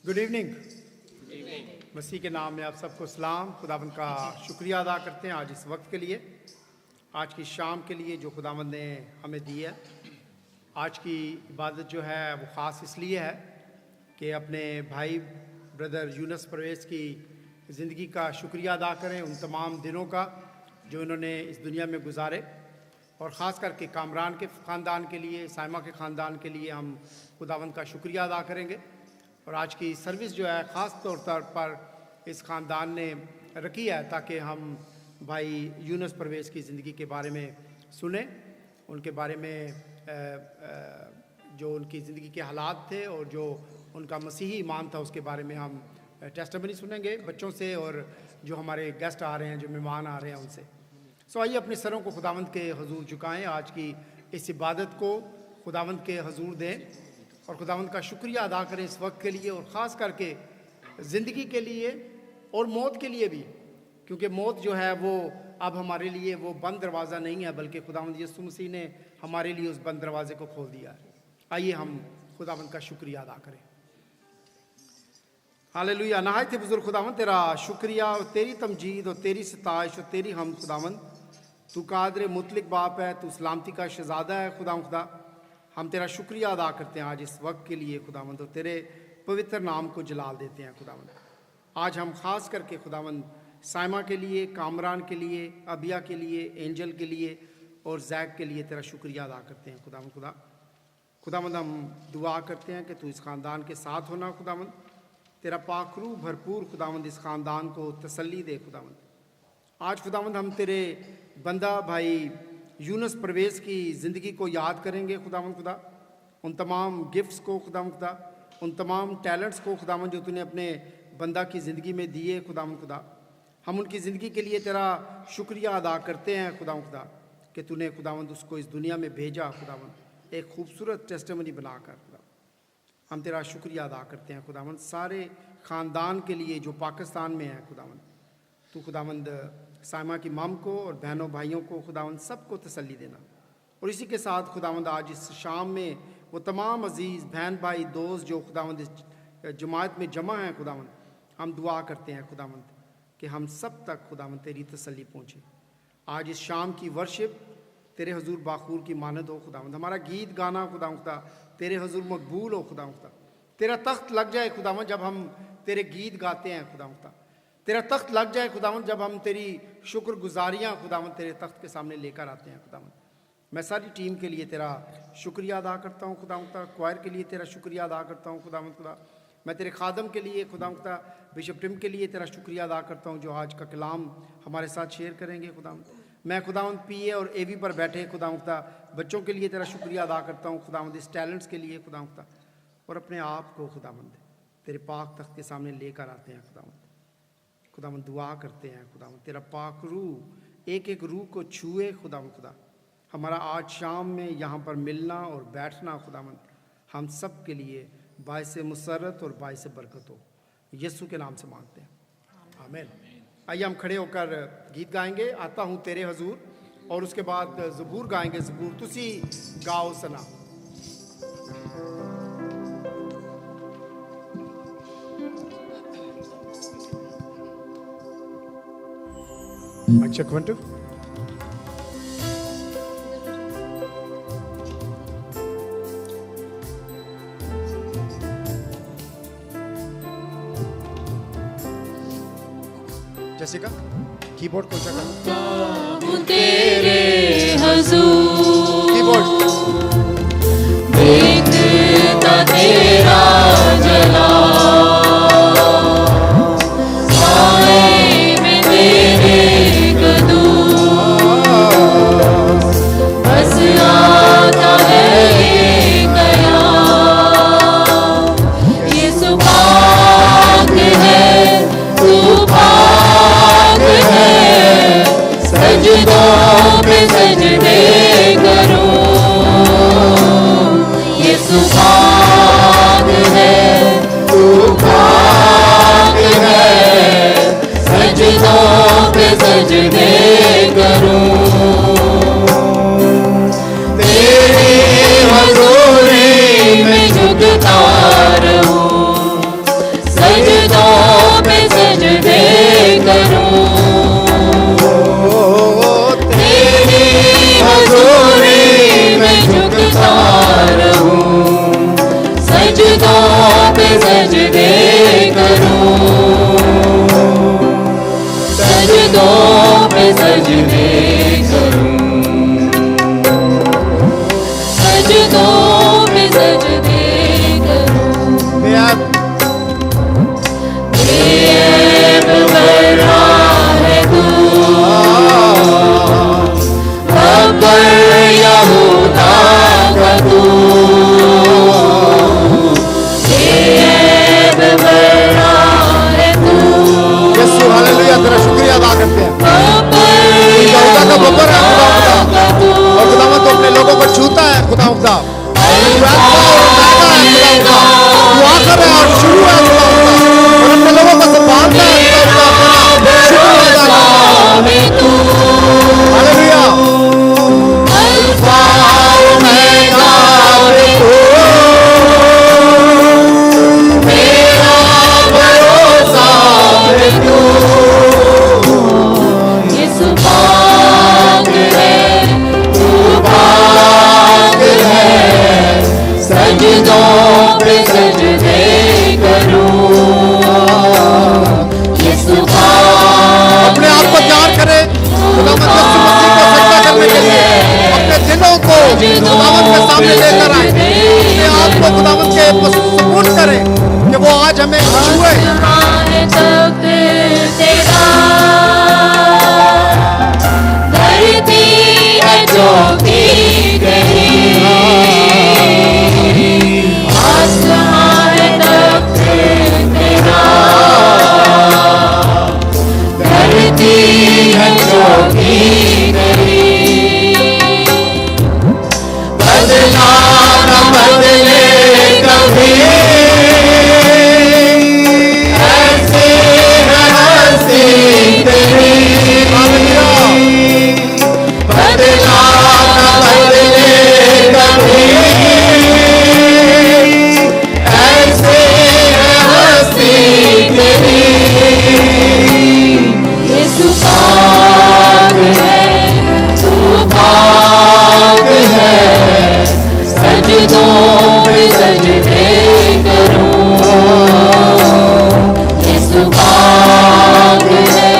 Good evening. मसीह के नाम में आप सबको सलाम। खुदावंद का शुक्रिया अदा करते हैं आज इस वक्त के लिए, आज की शाम के लिए जो खुदावंद ने हमें दी है। आज की इबादत जो है वो ख़ास इसलिए है कि अपने भाई ब्रदर यूनस परवेज़ की ज़िंदगी का शुक्रिया अदा करें, उन तमाम दिनों का जो इन्होंने इस दुनिया में गुजारे, और ख़ास करके कामरान के ख़ानदान के लिए, साइमा के ख़ानदान के लिए हम खुदावंद का शुक्रिया अदा करेंगे। और आज की सर्विस जो है ख़ास तौर पर इस ख़ानदान ने रखी है ताकि हम भाई यूनस परवेज़ की ज़िंदगी के बारे में सुने, उनके बारे में जो उनकी ज़िंदगी के हालात थे और जो उनका मसीही ईमान था उसके बारे में हम टेस्टिमनी सुनेंगे बच्चों से, और जो हमारे गेस्ट आ रहे हैं, जो मेहमान आ रहे हैं उनसे। सो आइए अपने सरों को खुदावंद के हजूर झुकाएं, आज की इस इबादत को खुदावंद के हजूर दें और खुदावंद का शुक्रिया अदा करें इस वक्त के लिए, और ख़ास करके ज़िंदगी के लिए और मौत के लिए भी, क्योंकि मौत जो है वो अब हमारे लिए वो बंद दरवाज़ा नहीं है, बल्कि खुदावंद यीशु मसीह ने हमारे लिए उस बंद दरवाजे को खोल दिया है। आइए हम खुदावंद का शुक्रिया अदा करें। हालेलुया। नहायत ही बुजुर्ग खुदावंद, तेरा शुक्रिया और तेरी तमजीद और तेरी सताइश और तेरी हम खुदावंद, तू कादर मुतलिक बाप है, तू सलामती का शहज़ादा है। खुदा हम तेरा शुक्रिया अदा करते हैं आज इस वक्त के लिए खुदावंद, और तेरे पवित्र नाम को जलाल देते हैं खुदावंद। आज हम ख़ास करके खुदावंद साइमा के लिए, कामरान के लिए, अबिया के लिए, एंजल के लिए और जैक के लिए तेरा शुक्रिया अदा करते हैं खुदावंद। खुदावंद हम दुआ करते हैं कि तू इस ख़ानदान के साथ होना खुदावंद, तेरा पाखरू भरपूर खुदावंद इस ख़ानदान को तसल्ली दे खुदावंद। आज खुदावंद हम तेरे बंदा भाई यूनस परवेज़ की ज़िंदगी को याद करेंगे खुदावंद खुदा, उन तमाम गिफ्ट्स को खुदावंद खुदा, उन तमाम टैलेंट्स को खुदावंद जो तूने अपने बंदा की ज़िंदगी में दिए खुदावंद खुदा। हम उनकी ज़िंदगी के लिए तेरा शुक्रिया अदा करते हैं खुदावंद खुदा कि तूने खुदावंद उसको इस दुनिया में भेजा खुदावंद, एक खूबसूरत टेस्टिमनी बनाकर खुदा। हम तेरा शुक्रिया अदा करते हैं खुदावंद सारे ख़ानदान के लिए जो पाकिस्तान में है खुदावंद। तू खुदावंद साइमा की मम को और बहनों भाइयों को खुदावंद सबको तसल्ली देना, और इसी के साथ खुदावंद आज इस शाम में वो तमाम अजीज़ बहन भाई दोस्त जो खुदावंद इस जमात में जमा हैं खुदावंद, हम दुआ करते हैं खुदावंद कि हम सब तक खुदावंद तेरी तसल्ली पहुँचे। आज इस शाम की वर्शिप तेरे हजूर बाखूर की मानद हो खुदावंद, हमारा गीत गाना खुदावंद तेरे हजूर मकबूल हो खुदावंद। तेरा तख्त लग जाए खुदावंद जब हम तेरे गीत गाते हैं खुदावंद, तेरा तख्त लग जाए खुदावंद जब हम तेरी शुक्रगुजारियाँ खुदावंद तेरे तख्त के सामने लेकर आते हैं खुदावंद। मैं सारी टीम के लिए तेरा शुक्रिया अदा करता हूँ खुदावंद, क्वायर के लिए तेरा शुक्रिया अदा करता हूँ खुदावंद खुदा। मैं तेरे खादम के लिए खुदावंद, बिशप टिम के लिए तेरा शुक्रिया अदा करता हूँ जो आज का कलाम हमारे साथ शेयर करेंगे खुदावंद। मैं खुदावंद पीए और एवी पर बैठे खुदावंद बच्चों के लिए तेरा शुक्रिया अदा करता हूँ खुदावंद, इस टैलेंट्स के लिए खुदावंद, और अपने आप को खुदावंद तेरे पाक तख्त के सामने लेकर आते हैं खुदावंद। खुदावंद दुआ करते हैं खुदावंद तेरा पाक रूह एक एक रूह को छुए खुदावंद खुदा। हमारा आज शाम में यहाँ पर मिलना और बैठना खुदावंद हम सब के लिए बाइस मुसरत और बाइस बरकत हो, यीशु के नाम से मांगते हैं, आमीन। आइए हम खड़े होकर गीत गाएंगे, आता हूँ तेरे हजूर, और उसके बाद ज़बूर गाएंगे, ज़बूर तुसी गाओ सना। Check 1 2. जैसिका कीबोर्ड को चला तेरे हजूर कीबोर्ड देखता तेरा जलाल साए में तेरे बस आता है ये कयाम, यीशु पाक है, तू पाक है, सजदों पे सजदे करूं, यीशु पाक है, तू पाक है, सजदों पे सजदे करूं, हजूरी में झुकता रहूं, खुदा खुदा, तू अल्फा और ओमेगा है खुदा खुदा, तू आखिर है और शुरू है खुदा खुदा, और अपने लोगों को संभालता है खुदा खुदा, तेरा शुक्रिया अदा कर। हालेलुया। अल्फा ओमेगा मेरा भरोसा है तू, यीशु पाक है, तू पाक है, सजदों पे सजदे करूं, यीशु पाक अपने आप को तैयार करें खुदावंद यीशु मसीह को सजदा करने के लिए, अपने दिलों को खुदावंद के सामने लेकर आए, अपने आप को खुदावंद के सपोर्ट करें कि वो आज हमें छुए। आसमान तक तेरा, धरती है जो की गई, आसमान तक तेरा, धरती है जो की गई, बदला न बदले कभी, ऐसे है हंसी तेरी, बदला न बदले कभी, ऐसे है हंसी तेरी, यीशु पाक है, तू पाक है, सजदों पे सजदे करूं, यीशु पाक है,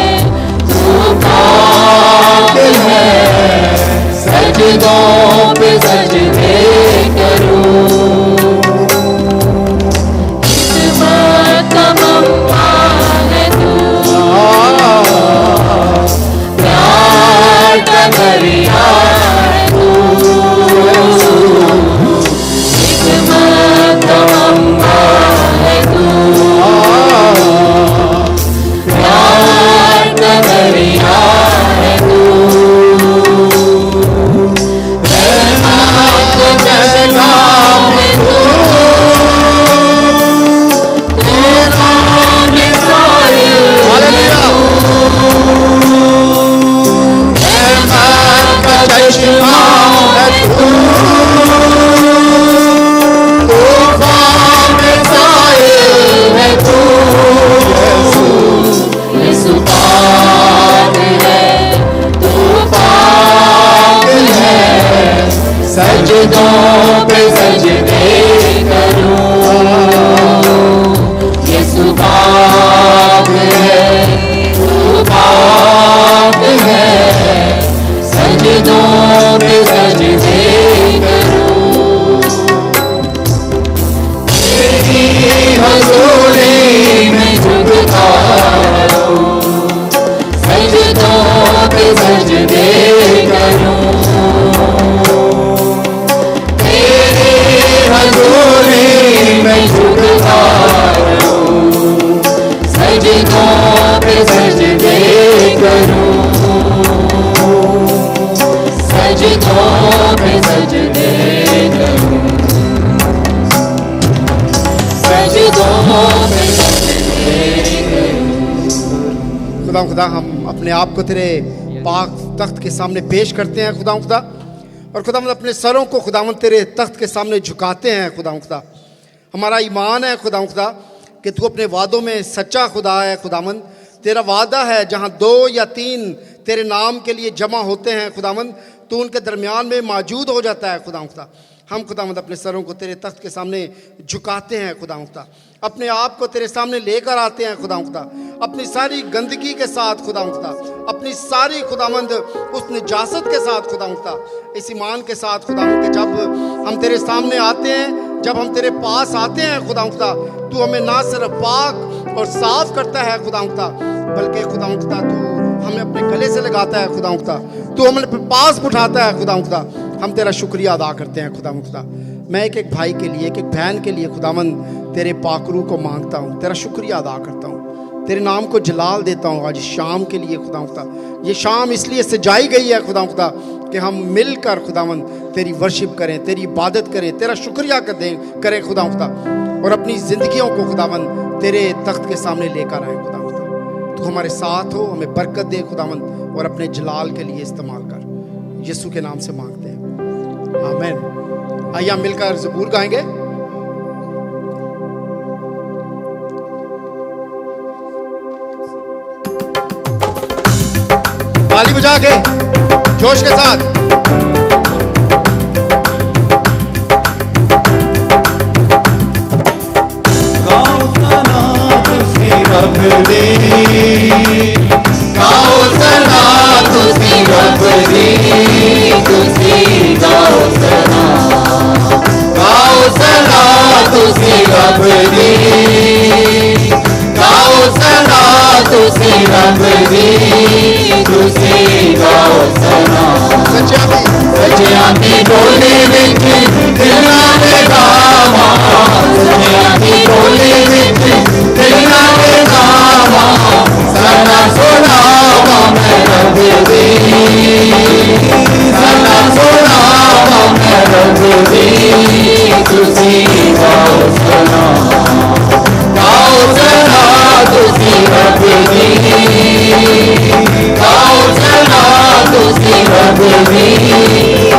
तू पाक है, सजदों पे सजदे करूं, किस्मत का मम्मा है तू, प्यार का दरिया है तू, किस्मत का मम्मा है तू, प्यार का दरिया है तू, रहमत का पैगाम है तू, तेरा मिसाल हालेलुया। रहमत का चश्मा है तू, तूफान में साहिल है तू, यीशु पाक है, तू पाक है, सजदों पे सजदे करूं, यीशु पाक है, तू पाक है, सजदों पे सजदे करूं, तेरी हज़ूरी में झुकता रहूं, सजदों पे सजदे करूं, तेरी हज़ूरी में झुकता रहूं, सजदों पे सजदे करूं, सजदों पे सजदे करूं, सजदों पे सजदे करूं। खुदा खुदा हम अपने आप को तेरे पाक तख्त के सामने पेश करते हैं खुदा खुदा, और खुदावंद अपने सरों को खुदावंद तेरे तख्त के सामने झुकाते हैं खुदा खुदा। हमारा ईमान है खुदा खुदा कि तू अपने वादों में सच्चा खुदा है खुदावंद। तेरा वादा है जहाँ 2 या 3 तेरे नाम के लिए जमा होते हैं खुदावंद, तू उनके दरमियान में मौजूद हो जाता है खुदा खुदा। हम खुदावंद अपने सरों को तेरे तख्त के सामने झुकाते हैं खुदा खुदा, अपने आप को तेरे सामने लेकर आते हैं खुदा खुदा, अपनी सारी गंदगी के साथ खुदा खुदा, अपनी सारी खुदावंद उस निजासत के साथ खुदा खुदा, इस ईमान के साथ खुदावंद कि जब हम तेरे सामने आते हैं, जब हम तेरे पास आते हैं खुदा खुदा, तू हमें ना सिर्फ पाक और साफ करता है खुदा खुदा, बल्कि खुदा खुदा तू हमें अपने गले से लगाता है खुदा खुदा, तू हमें पास उठाता है खुदा खुदा। हम तेरा शुक्रिया अदा करते हैं खुदा खुदा। मैं एक एक भाई के लिए, एक एक बहन के लिए खुदावंद तेरे पाकरू को मांगता हूँ, तेरा शुक्रिया अदा करता हूँ, तेरे नाम को जलाल देता हूँ आज शाम के लिए खुदा खुदा। ये शाम इसलिए सजाई गई है खुदा खुदा कि हम मिलकर खुदावन तेरी वर्शिप करें, तेरी इबादत करें, तेरा शुक्रिया करें खुदा, और अपनी ज़िंदगियों को खुदावन तेरे तख्त के सामने लेकर आए खुदा। तू हमारे साथ हो, हमें बरकत दे खुदावन, और अपने जलाल के लिए इस्तेमाल कर। यीशु के नाम से मांगते हैं, आमीन। आइए हम मिलकर ज़बूर गाएंगे। ताली बजा के जोश के साथ। रब दे गाओ सना तुसी रब दे, तुसी गाओ सना, गाओ सना तुसी रब दे, गाओ सना तुसी रब दे, तुसी गाओ सना। सच्चियां दी बोली विच दिलां दे गावां, सच्चियां दी बोली विच दिलां दे गावां, सना सुनावां मैं रब दी, सना सुनावां मैं रब दी, तुसी गाओ सना, गाओ सना तुसी रब दी, गाओ सना तुसी रब दी,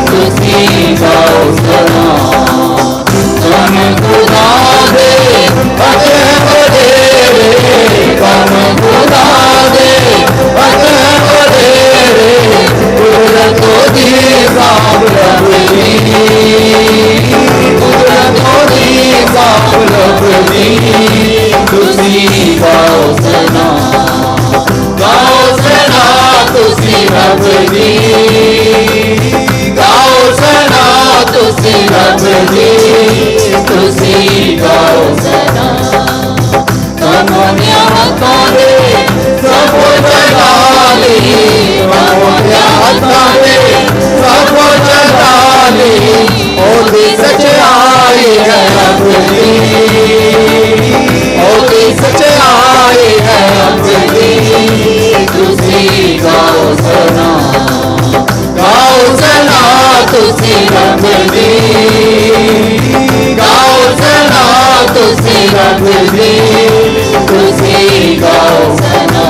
तुसी गाओ सना। कम खुदा दे अते वडेरे, कम खुदा दे अते वडेरे, कुदरत दी साब रब दी, कुदरत दी साब रब दी, तुसी गाओ सना, गाओ सना तुसी रब दी, गाओ सना तुसी रब दी, तुसी गाओ सना। तमोनिया हतारे सब जलाली, तमोनिया हतारे सब जलाली, ओदी सच्चाई है रब दी, ओदी सच्चाई है रब दी, तुसी गाओ सना, गाओ सना तुसी रब दी, गाओ सना तुसी रब दी, तुसी गाओ सना।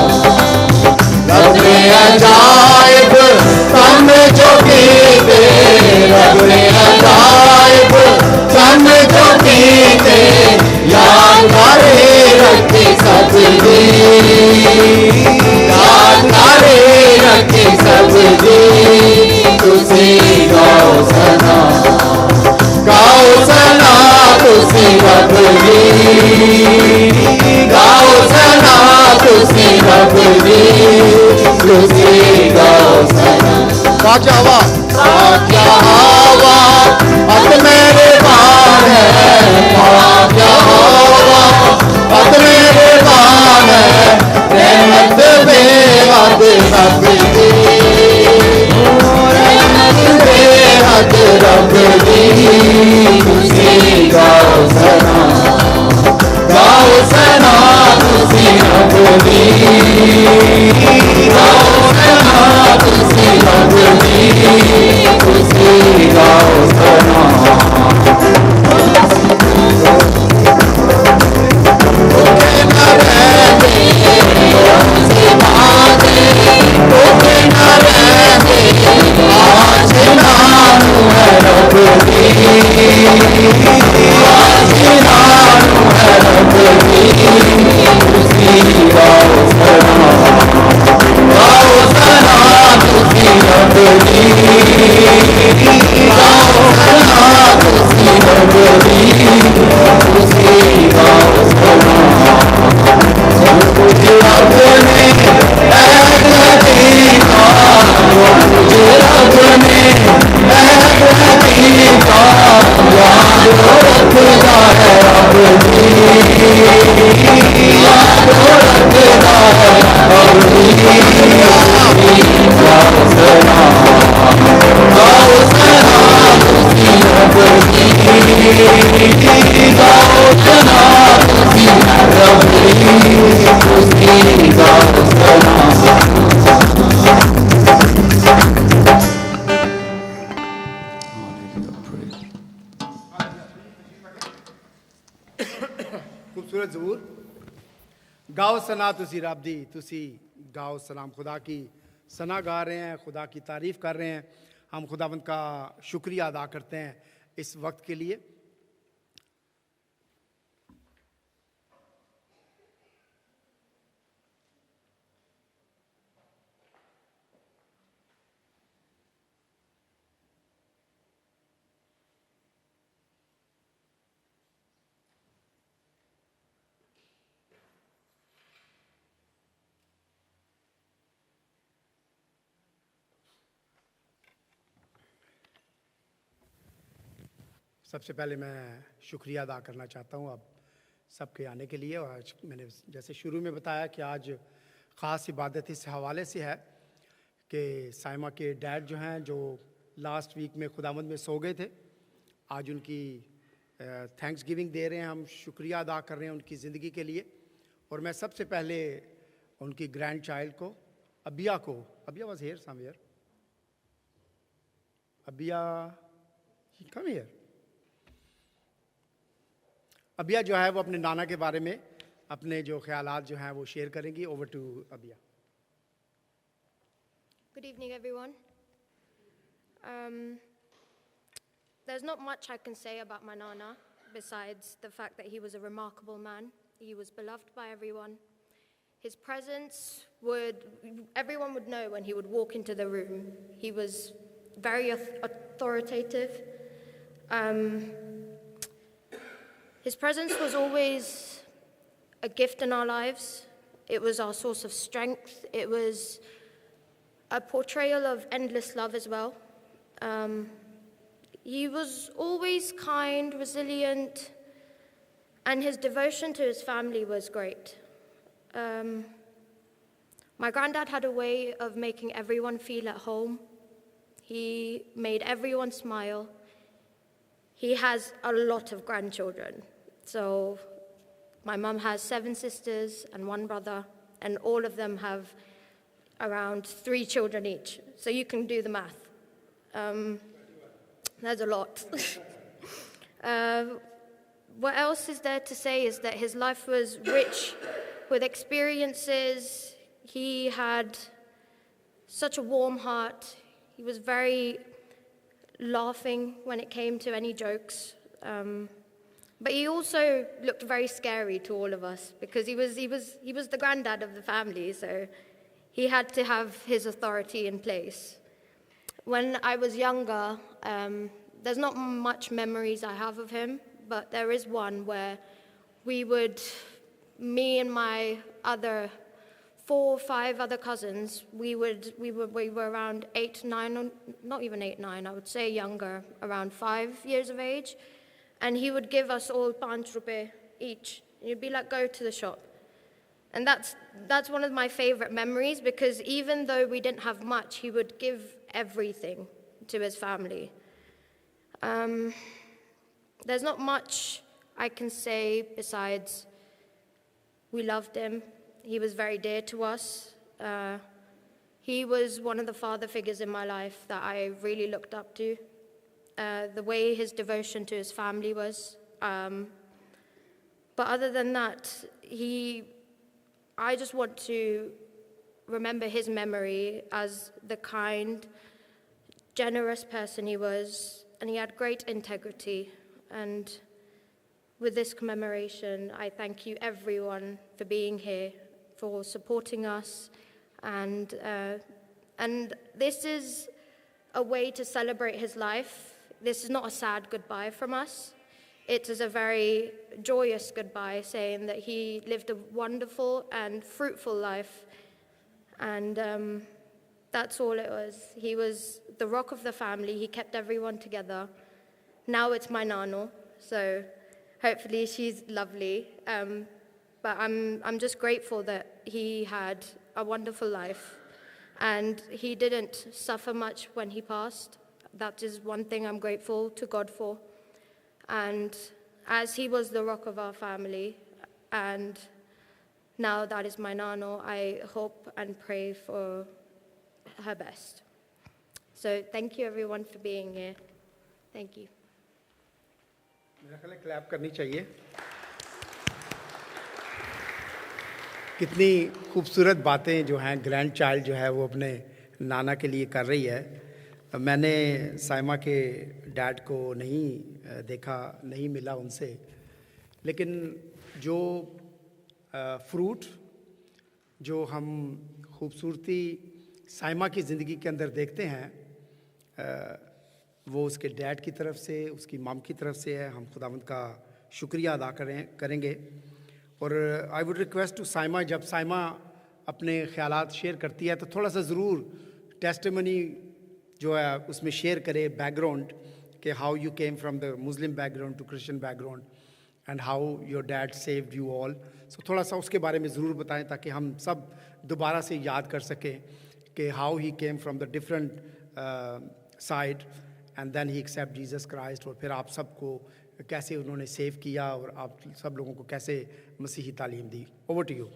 रब ने अजाइब काम जो कीते, रब ने अजाइब काम जो कीते, याद करे रखे सब दी, याद करे रखे सब दी, तुसी गाओ सना, गाओ सना तुसी रब दी, गाओ सना तुसी रब दी, तुसी गाओ सना। बादशाह हवा, बादशाह हवा अत मेरे बान है, बादशाह हवा अत मेरे बान है, रहमत बेहद रब दी, रहमत बेहद रब दी, तुसी गाओ सना, गाओ सना तुसी रब दी, गाओ सना तुसी रब दी, तुसी गाओ सना। ओके न रहते, ओके खूबसूरत ज़बूर। गाओ सना तुसी रब दी, तुसी गाओ सलाम, खुदा की सना गा रहे हैं, खुदा की तारीफ़ कर रहे हैं। हम खुदावंद का शुक्रिया अदा करते हैं इस वक्त के लिए। सबसे पहले मैं शुक्रिया अदा करना चाहता हूँ आप सबके आने के लिए। और आज मैंने जैसे शुरू में बताया कि आज ख़ास इबादत इस हवाले से है कि साइमा के डैड जो हैं, जो लास्ट वीक में खुदावंद में सो गए थे, आज उनकी थैंक्स गिविंग दे रहे हैं। हम शुक्रिया अदा कर रहे हैं उनकी ज़िंदगी के लिए। और मैं सबसे पहले उनकी ग्रैंड चाइल्ड को, Abiya was here somewhere, Abiya come here. Abiya जो है वो अपने नाना के बारे में अपने जो ख्यालात जो हैं वो शेयर करेंगी। Over to Abiya. Good evening, everyone. There's not much I can say about my Nana besides the fact that he was a remarkable man. He was beloved by everyone. His presence everyone would know when he would walk into the room. He was very authoritative. His presence was always a gift in our lives. It was our source of strength. It was a portrayal of endless love as well. He was always kind, resilient, and his devotion to his family was great. My granddad had a way of making everyone feel at home. He made everyone smile. He has a lot of grandchildren. So my mum has 7 sisters and 1 brother, and all of them have around 3 children each. So you can do the math. There's a lot. What else is there to say is that his life was rich with experiences. He had such a warm heart. He was very laughing when it came to any jokes. But he also looked very scary to all of us because he was the granddad of the family, so he had to have his authority in place. When I was younger, there's not much memories I have of him, but there is one where me and my other 4 or 5 other cousins, we were around 8, 9, or not even 8, 9, I would say younger, around 5 years of age, and he would give us all 5 rupees each. He'd be like, go to the shop. And that's one of my favorite memories because even though we didn't have much, he would give everything to his family. There's not much I can say besides we loved him. He was very dear to us. He was one of the father figures in my life that I really looked up to. The way his devotion to his family was. But other than that, I just want to remember his memory as the kind, generous person he was, and he had great integrity. And with this commemoration, I thank you everyone for being here, for supporting us, and this is a way to celebrate his life. This is not a sad goodbye from us. It is a very joyous goodbye, saying that he lived a wonderful and fruitful life, and that's all it was. He was the rock of the family. He kept everyone together. Now it's my nano, so hopefully she's lovely. But I'm just grateful that he had a wonderful life, and he didn't suffer much when he passed. That is one thing I'm grateful to God for. And as he was the rock of our family, and now that is my nano, I hope and pray for her best. So thank you everyone for being here. Thank you. मेरा ख्याल है clap करनी चाहिए। कितनी खूबसूरत बातें जो हैं ग्रैंड चाइल्ड जो है वो अपने नाना के लिए कर रही है। मैंने साइमा के डैड को नहीं देखा, नहीं मिला उनसे, लेकिन जो फ्रूट जो हम खूबसूरती साइमा की ज़िंदगी के अंदर देखते हैं वो उसके डैड की तरफ से, उसकी मॉम की तरफ से है। हम खुदावंद का शुक्रिया अदा करेंगे। और I would request to Saima, जब साइमा अपने ख़यालात शेयर करती है तो थोड़ा सा ज़रूर टेस्टिमनी जो है उसमें शेयर करे, बैकग्राउंड कि how you came from the Muslim background to Christian background and how your dad saved you all. So थोड़ा सा उसके बारे में ज़रूर बताएं ताकि हम सब दोबारा से याद कर सकें कि how he came from the different side and then he accept Jesus Christ, और फिर आप सबको कैसे उन्होंने सेव किया और आप सब लोगों को कैसे मसीही तालीम दी। Over to you.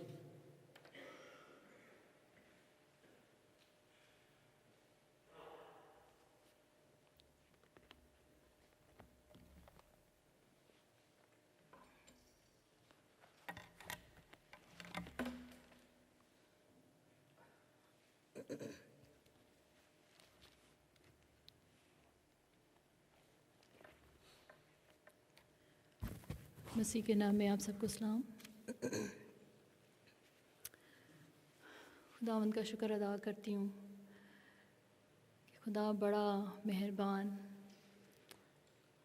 मसीह के नाम में आप सबको सलाम। खुदावंद का शुक्र अदा करती हूँ कि खुदा बड़ा मेहरबान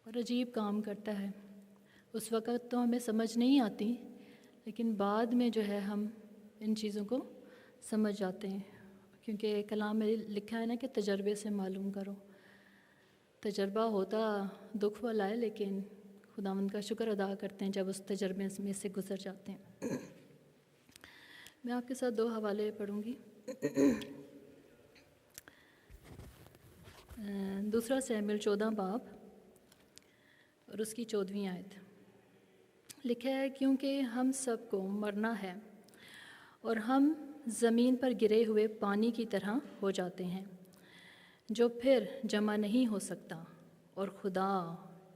और अजीब काम करता है। उस वक़्त तो हमें समझ नहीं आती, लेकिन बाद में जो है हम इन चीज़ों को समझ जाते हैं, क्योंकि कलाम में लिखा है ना कि तजर्बे से मालूम करो। तजर्बा होता दुख वाला है, लेकिन खुदावंद का शुक्र अदा करते हैं जब उस तजर्बे में से गुजर जाते हैं। मैं आपके साथ 2 हवाले पढ़ूंगी। दूसरा सैमुएल 14 बाब और उसकी 14वीं आयत लिखा है, क्योंकि हम सबको मरना है और हम ज़मीन पर गिरे हुए पानी की तरह हो जाते हैं जो फिर जमा नहीं हो सकता, और खुदा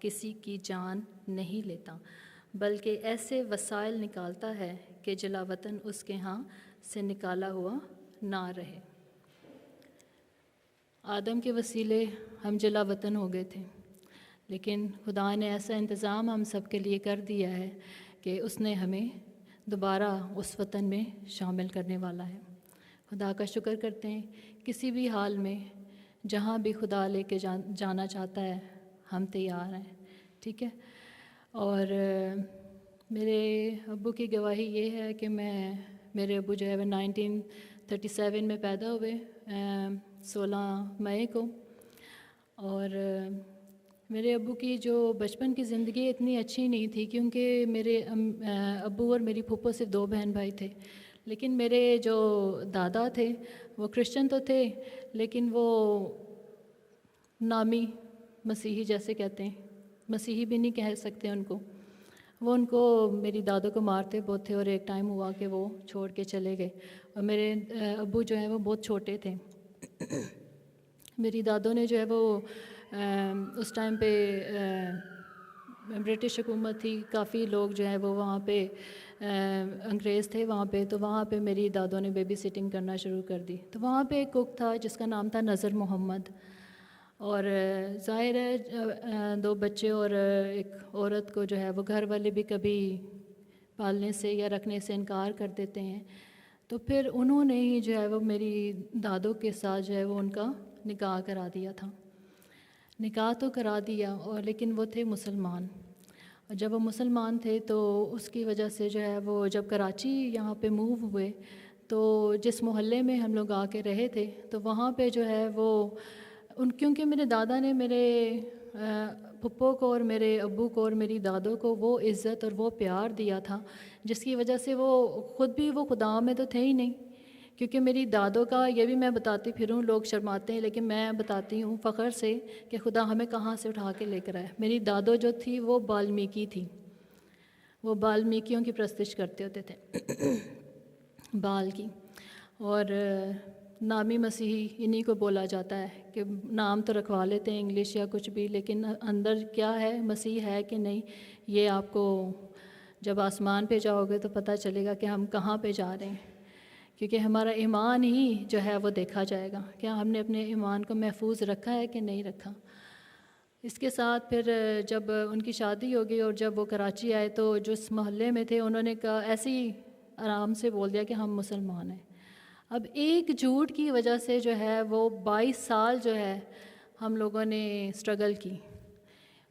किसी की जान नहीं लेता, बल्कि ऐसे वसाइल निकालता है कि जलावतन उसके यहाँ से निकाला हुआ ना रहे। आदम के वसीले हम जलावतन हो गए थे, लेकिन खुदा ने ऐसा इंतज़ाम हम सब के लिए कर दिया है कि उसने हमें दोबारा उस वतन में शामिल करने वाला है। खुदा का शुक्र करते हैं, किसी भी हाल में जहाँ भी खुदा लेके जाना चाहता है हम तैयार हैं, ठीक है। और मेरे अब्बू की गवाही ये है कि मेरे अब्बू जो है वह 1937 में पैदा हुए 16 मई को, और मेरे अब्बू की जो बचपन की ज़िंदगी इतनी अच्छी नहीं थी, क्योंकि मेरे अब्बू और मेरी फूफो सिर्फ 2 बहन भाई थे। लेकिन मेरे जो दादा थे वो क्रिश्चियन तो थे, लेकिन वो नामी मसीही जैसे कहते हैं, मसीही भी नहीं कह सकते उनको। वो उनको मेरी दादों को मारते बहुत थे, और एक टाइम हुआ कि वो छोड़ के चले गए। और मेरे अब्बू जो है वो बहुत छोटे थे। मेरी दादों ने जो है वो उस टाइम पे ब्रिटिश हुकूमत थी, काफ़ी लोग जो है वो वहाँ पे अंग्रेज़ थे वहाँ पे, तो वहाँ पे मेरी दादों ने बेबी सिटिंग करना शुरू कर दी। तो वहाँ पे एक कुक था जिसका नाम था नज़र मोहम्मद, और ज़ाहिर है 2 बच्चे और एक औरत को जो है वो घर वाले भी कभी पालने से या रखने से इनकार कर देते हैं। तो फिर उन्होंने ही जो है वो मेरी दादों के साथ जो है वो उनका निकाह करा दिया था। निकाह तो करा दिया, और लेकिन वो थे मुसलमान, और जब वो मुसलमान थे तो उसकी वजह से जो है वो जब कराची यहाँ पे मूव हुए, तो जिस मोहल्ले में हम लोग आके रहे थे तो वहाँ पे जो है वो क्योंकि मेरे दादा ने मेरे पप्पो को और मेरे अब्बू को और मेरी दादों को वो इज़्ज़त और वो प्यार दिया था, जिसकी वजह से वो ख़ुद भी वो खुदा में तो थे ही नहीं। क्योंकि मेरी दादों का ये भी मैं बताती फिरूँ, लोग शर्माते हैं, लेकिन मैं बताती हूँ फ़ख्र से कि खुदा हमें कहाँ से उठा के लेकर आए। मेरी दादो जो थी वो वाल्मीकि थी, वो वाल्मीकियों की प्रस्तिश करते होते थे बाल की, और नामी मसीही इन्हीं को बोला जाता है कि नाम तो रखवा लेते हैं इंग्लिश या कुछ भी, लेकिन अंदर क्या है, मसीह है कि नहीं, ये आपको जब आसमान पे जाओगे तो पता चलेगा कि हम कहाँ पे जा रहे हैं, क्योंकि हमारा ईमान ही जो है वो देखा जाएगा, क्या हमने अपने ईमान को महफूज रखा है कि नहीं रखा। इसके साथ फिर जब उनकी शादी हो गई और जब वो कराची आए तो जिस मोहल्ले में थे उन्होंने कहा, ऐसे ही आराम से बोल दिया कि हम मुसलमान हैं। अब एक झूठ की वजह से जो है वो 22 साल जो है हम लोगों ने स्ट्रगल की।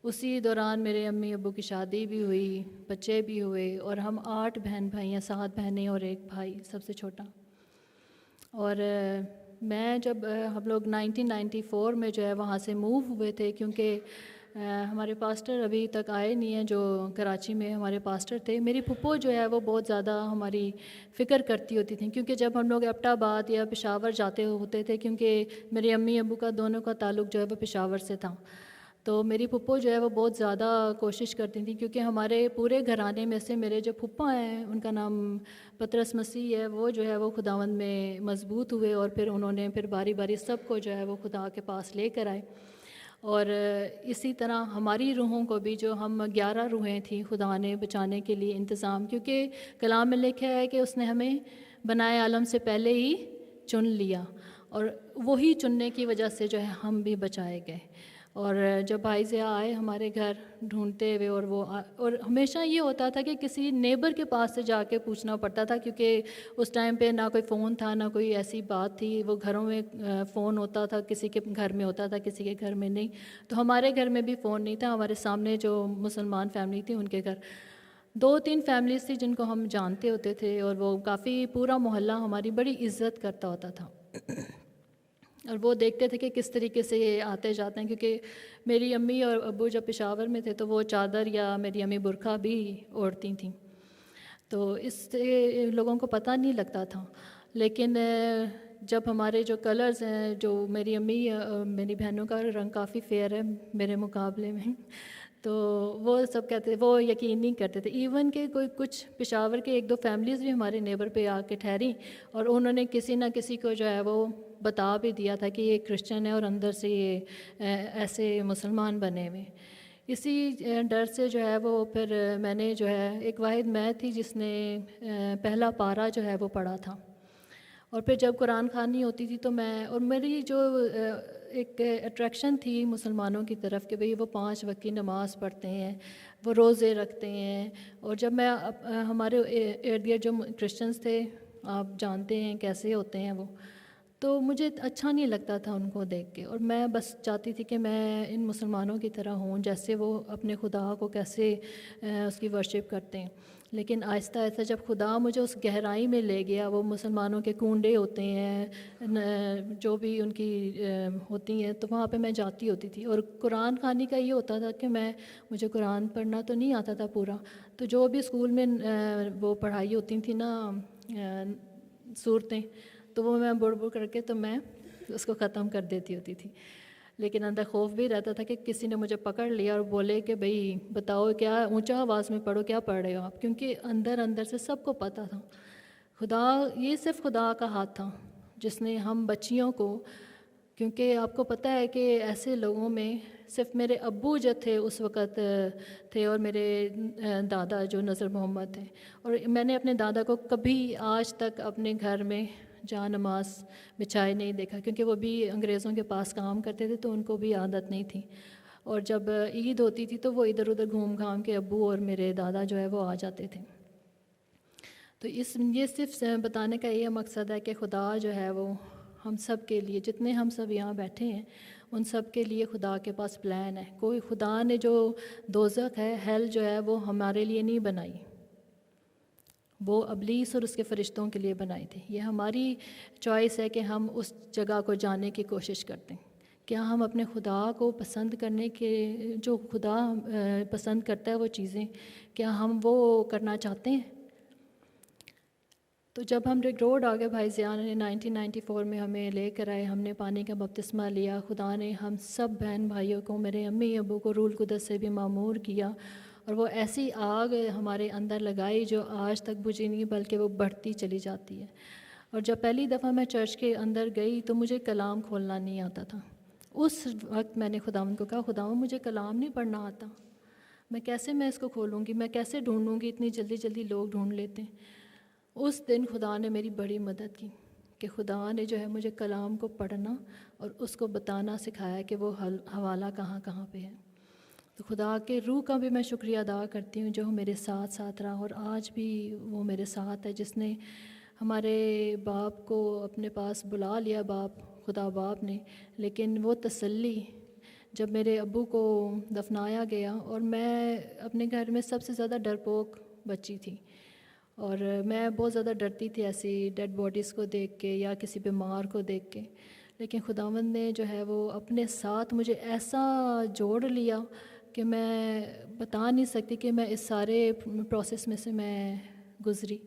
उसी दौरान मेरे अम्मी अब्बू की शादी भी हुई, बच्चे भी हुए, और हम 8 बहन भाई हैं, 7 बहनें और 1 भाई सबसे छोटा। और मैं जब हम लोग 1994 में जो है वहाँ से मूव हुए थे, क्योंकि हमारे पास्टर अभी तक आए नहीं हैं, जो कराची में हमारे पास्टर थे। मेरी फुप्पो जो है वो बहुत ज़्यादा हमारी फ़िक्र करती होती थी, क्योंकि जब हम लोग एबटाबाद या पेशावर जाते होते थे, क्योंकि मेरे अम्मी अब्बू का दोनों का ताल्लुक़ जो है वो पेशावर से था, तो मेरी फुप्पो जो है वो बहुत ज़्यादा कोशिश करती थी, क्योंकि हमारे पूरे घराने में से मेरे जो फुप्पा हैं उनका नाम पतरस मसीह है, वो जो है वो खुदावंद में मजबूत हुए और फिर उन्होंने फिर बारी बारी सबको जो है वो खुदा के पास लेकर आए। और इसी तरह हमारी रूहों को भी, जो हम 11 रूहें थी, खुदा ने बचाने के लिए इंतज़ाम, क्योंकि कलाम में लिखा है कि उसने हमें बनाए आलम से पहले ही चुन लिया, और वही चुनने की वजह से जो है हम भी बचाए गए। और जब भाई ज़िया आए हमारे घर ढूंढते हुए, और हमेशा ये होता था कि किसी नेबर के पास से जाके पूछना पड़ता था, क्योंकि उस टाइम पे ना कोई फ़ोन था, ना कोई ऐसी बात थी। वो घरों में फ़ोन होता था, किसी के घर में होता था, किसी के घर में नहीं। तो हमारे घर में भी फ़ोन नहीं था। हमारे सामने जो मुसलमान फैमिली थी उनके घर 2-3 फैमिलीज़ थी जिनको हम जानते होते थे, और वो काफ़ी पूरा मोहल्ला हमारी बड़ी इज़्ज़त करता होता था। और वो देखते थे कि किस तरीके से ये आते जाते हैं, क्योंकि मेरी अम्मी और अब्बू जब पेशावर में थे तो वो चादर या मेरी अम्मी बुरखा भी ओढ़ती थीं, तो इससे लोगों को पता नहीं लगता था। लेकिन जब हमारे जो कलर्स हैं, जो मेरी अम्मी मेरी बहनों का रंग काफ़ी फेयर है मेरे मुकाबले में, तो वो सब कहते, वो यकीन नहीं करते थे। इवन के कोई कुछ पेशावर के 1-2 फैमिलीज़ भी हमारे नेबर पे आके ठहरी, और उन्होंने किसी ना किसी को जो है वो बता भी दिया था कि ये क्रिश्चियन है और अंदर से ये ऐसे मुसलमान बने हुए। इसी डर से जो है वो फिर मैंने जो है, एक वाहिद मैं थी जिसने पहला पारा जो है वो पढ़ा था। और फिर जब कुरान खानी होती थी तो मैं, और मेरी जो एक अट्रैक्शन थी मुसलमानों की तरफ कि भाई वो 5 वक्त की नमाज़ पढ़ते हैं, वो रोज़े रखते हैं। और जब मैं हमारे इर्द गिर्द जो क्रिश्चियंस थे, आप जानते हैं कैसे होते हैं वो, तो मुझे अच्छा नहीं लगता था उनको देख के, और मैं बस चाहती थी कि मैं इन मुसलमानों की तरह हूँ, जैसे वो अपने खुदा को कैसे उसकी वर्शिप करते हैं। लेकिन आहिस्ता आहिस्ता जब खुदा मुझे उस गहराई में ले गया, वो मुसलमानों के कुंडे होते हैं, जो भी उनकी होती हैं, तो वहाँ पे मैं जाती होती थी। और कुरान खानी का ये होता था कि मुझे कुरान पढ़ना तो नहीं आता था पूरा, तो जो भी स्कूल में वो पढ़ाई होती थी ना सूरतें, तो वो मैं बुड़ बुड़ करके तो मैं उसको ख़त्म कर देती होती थी। लेकिन अंदर खौफ भी रहता था कि किसी ने मुझे पकड़ लिया और बोले कि भाई बताओ, क्या ऊंचा आवाज़ में पढ़ो, क्या पढ़ रहे हो आप, क्योंकि अंदर अंदर से सबको पता था खुदा, ये सिर्फ खुदा का हाथ था जिसने हम बच्चियों को, क्योंकि आपको पता है कि ऐसे लोगों में सिर्फ मेरे अब्बू जो थे उस वक़्त थे, और मेरे दादा जो नज़र मोहम्मद थे। और मैंने अपने दादा को कभी आज तक अपने घर में जहाँ नमाज बिछाए नहीं देखा, क्योंकि वो भी अंग्रेज़ों के पास काम करते थे तो उनको भी आदत नहीं थी। और जब ईद होती थी तो वो इधर उधर घूम घाम के अब्बू और मेरे दादा जो है वो आ जाते थे। तो ये सिर्फ बताने का ये मकसद है कि खुदा जो है वो हम सब के लिए, जितने हम सब यहाँ बैठे हैं, उन सब के लिए खुदा के पास प्लान है। कोई खुदा ने जो दोज़ख है, हेल जो है, वो हमारे लिए नहीं बनाई, वो अबलीस और उसके फ़रिश्तों के लिए बनाई थी। ये हमारी चॉइस है कि हम उस जगह को जाने की कोशिश करते हैं। क्या हम अपने खुदा को पसंद करने के, जो खुदा पसंद करता है वो चीज़ें, क्या हम वो करना चाहते हैं? तो जब हम रिग रोड आ गए, भाई ज़िया ने 1994 में हमें लेकर आए, हमने पानी का बपतिस्मा लिया। खुदा ने हम सब बहन भाइयों को, मेरे अम्मी अबू को रूल कुदस से भी मामूर किया, और वो ऐसी आग हमारे अंदर लगाई जो आज तक बुझी नहीं, बल्कि वो बढ़ती चली जाती है। और जब पहली दफ़ा मैं चर्च के अंदर गई तो मुझे कलाम खोलना नहीं आता था। उस वक्त मैंने खुदावंद को कहा, खुदावंद मुझे कलाम नहीं पढ़ना आता, मैं इसको खोलूँगी, मैं कैसे ढूँढूँगी, इतनी जल्दी जल्दी लोग ढूँढ लेते हैं। उस दिन खुदा ने मेरी बड़ी मदद की कि खुदा ने जो है मुझे कलाम को पढ़ना और उसको बताना सिखाया कि वो हवाला कहाँ कहाँ पे है। तो खुदा के रूह का भी मैं शुक्रिया अदा करती हूँ जो मेरे साथ साथ रहा और आज भी वो मेरे साथ है, जिसने हमारे बाप को अपने पास बुला लिया, खुदा बाप ने। लेकिन वो तसल्ली जब मेरे अब्बू को दफनाया गया, और मैं अपने घर में सबसे ज़्यादा डरपोक बच्ची थी और मैं बहुत ज़्यादा डरती थी ऐसी डेड बॉडीज़ को देख के या किसी बीमार को देख के। लेकिन खुदावंद ने जो है वो अपने साथ मुझे ऐसा जोड़ लिया कि मैं बता नहीं सकती कि मैं इस सारे प्रोसेस में से मैं गुज़री।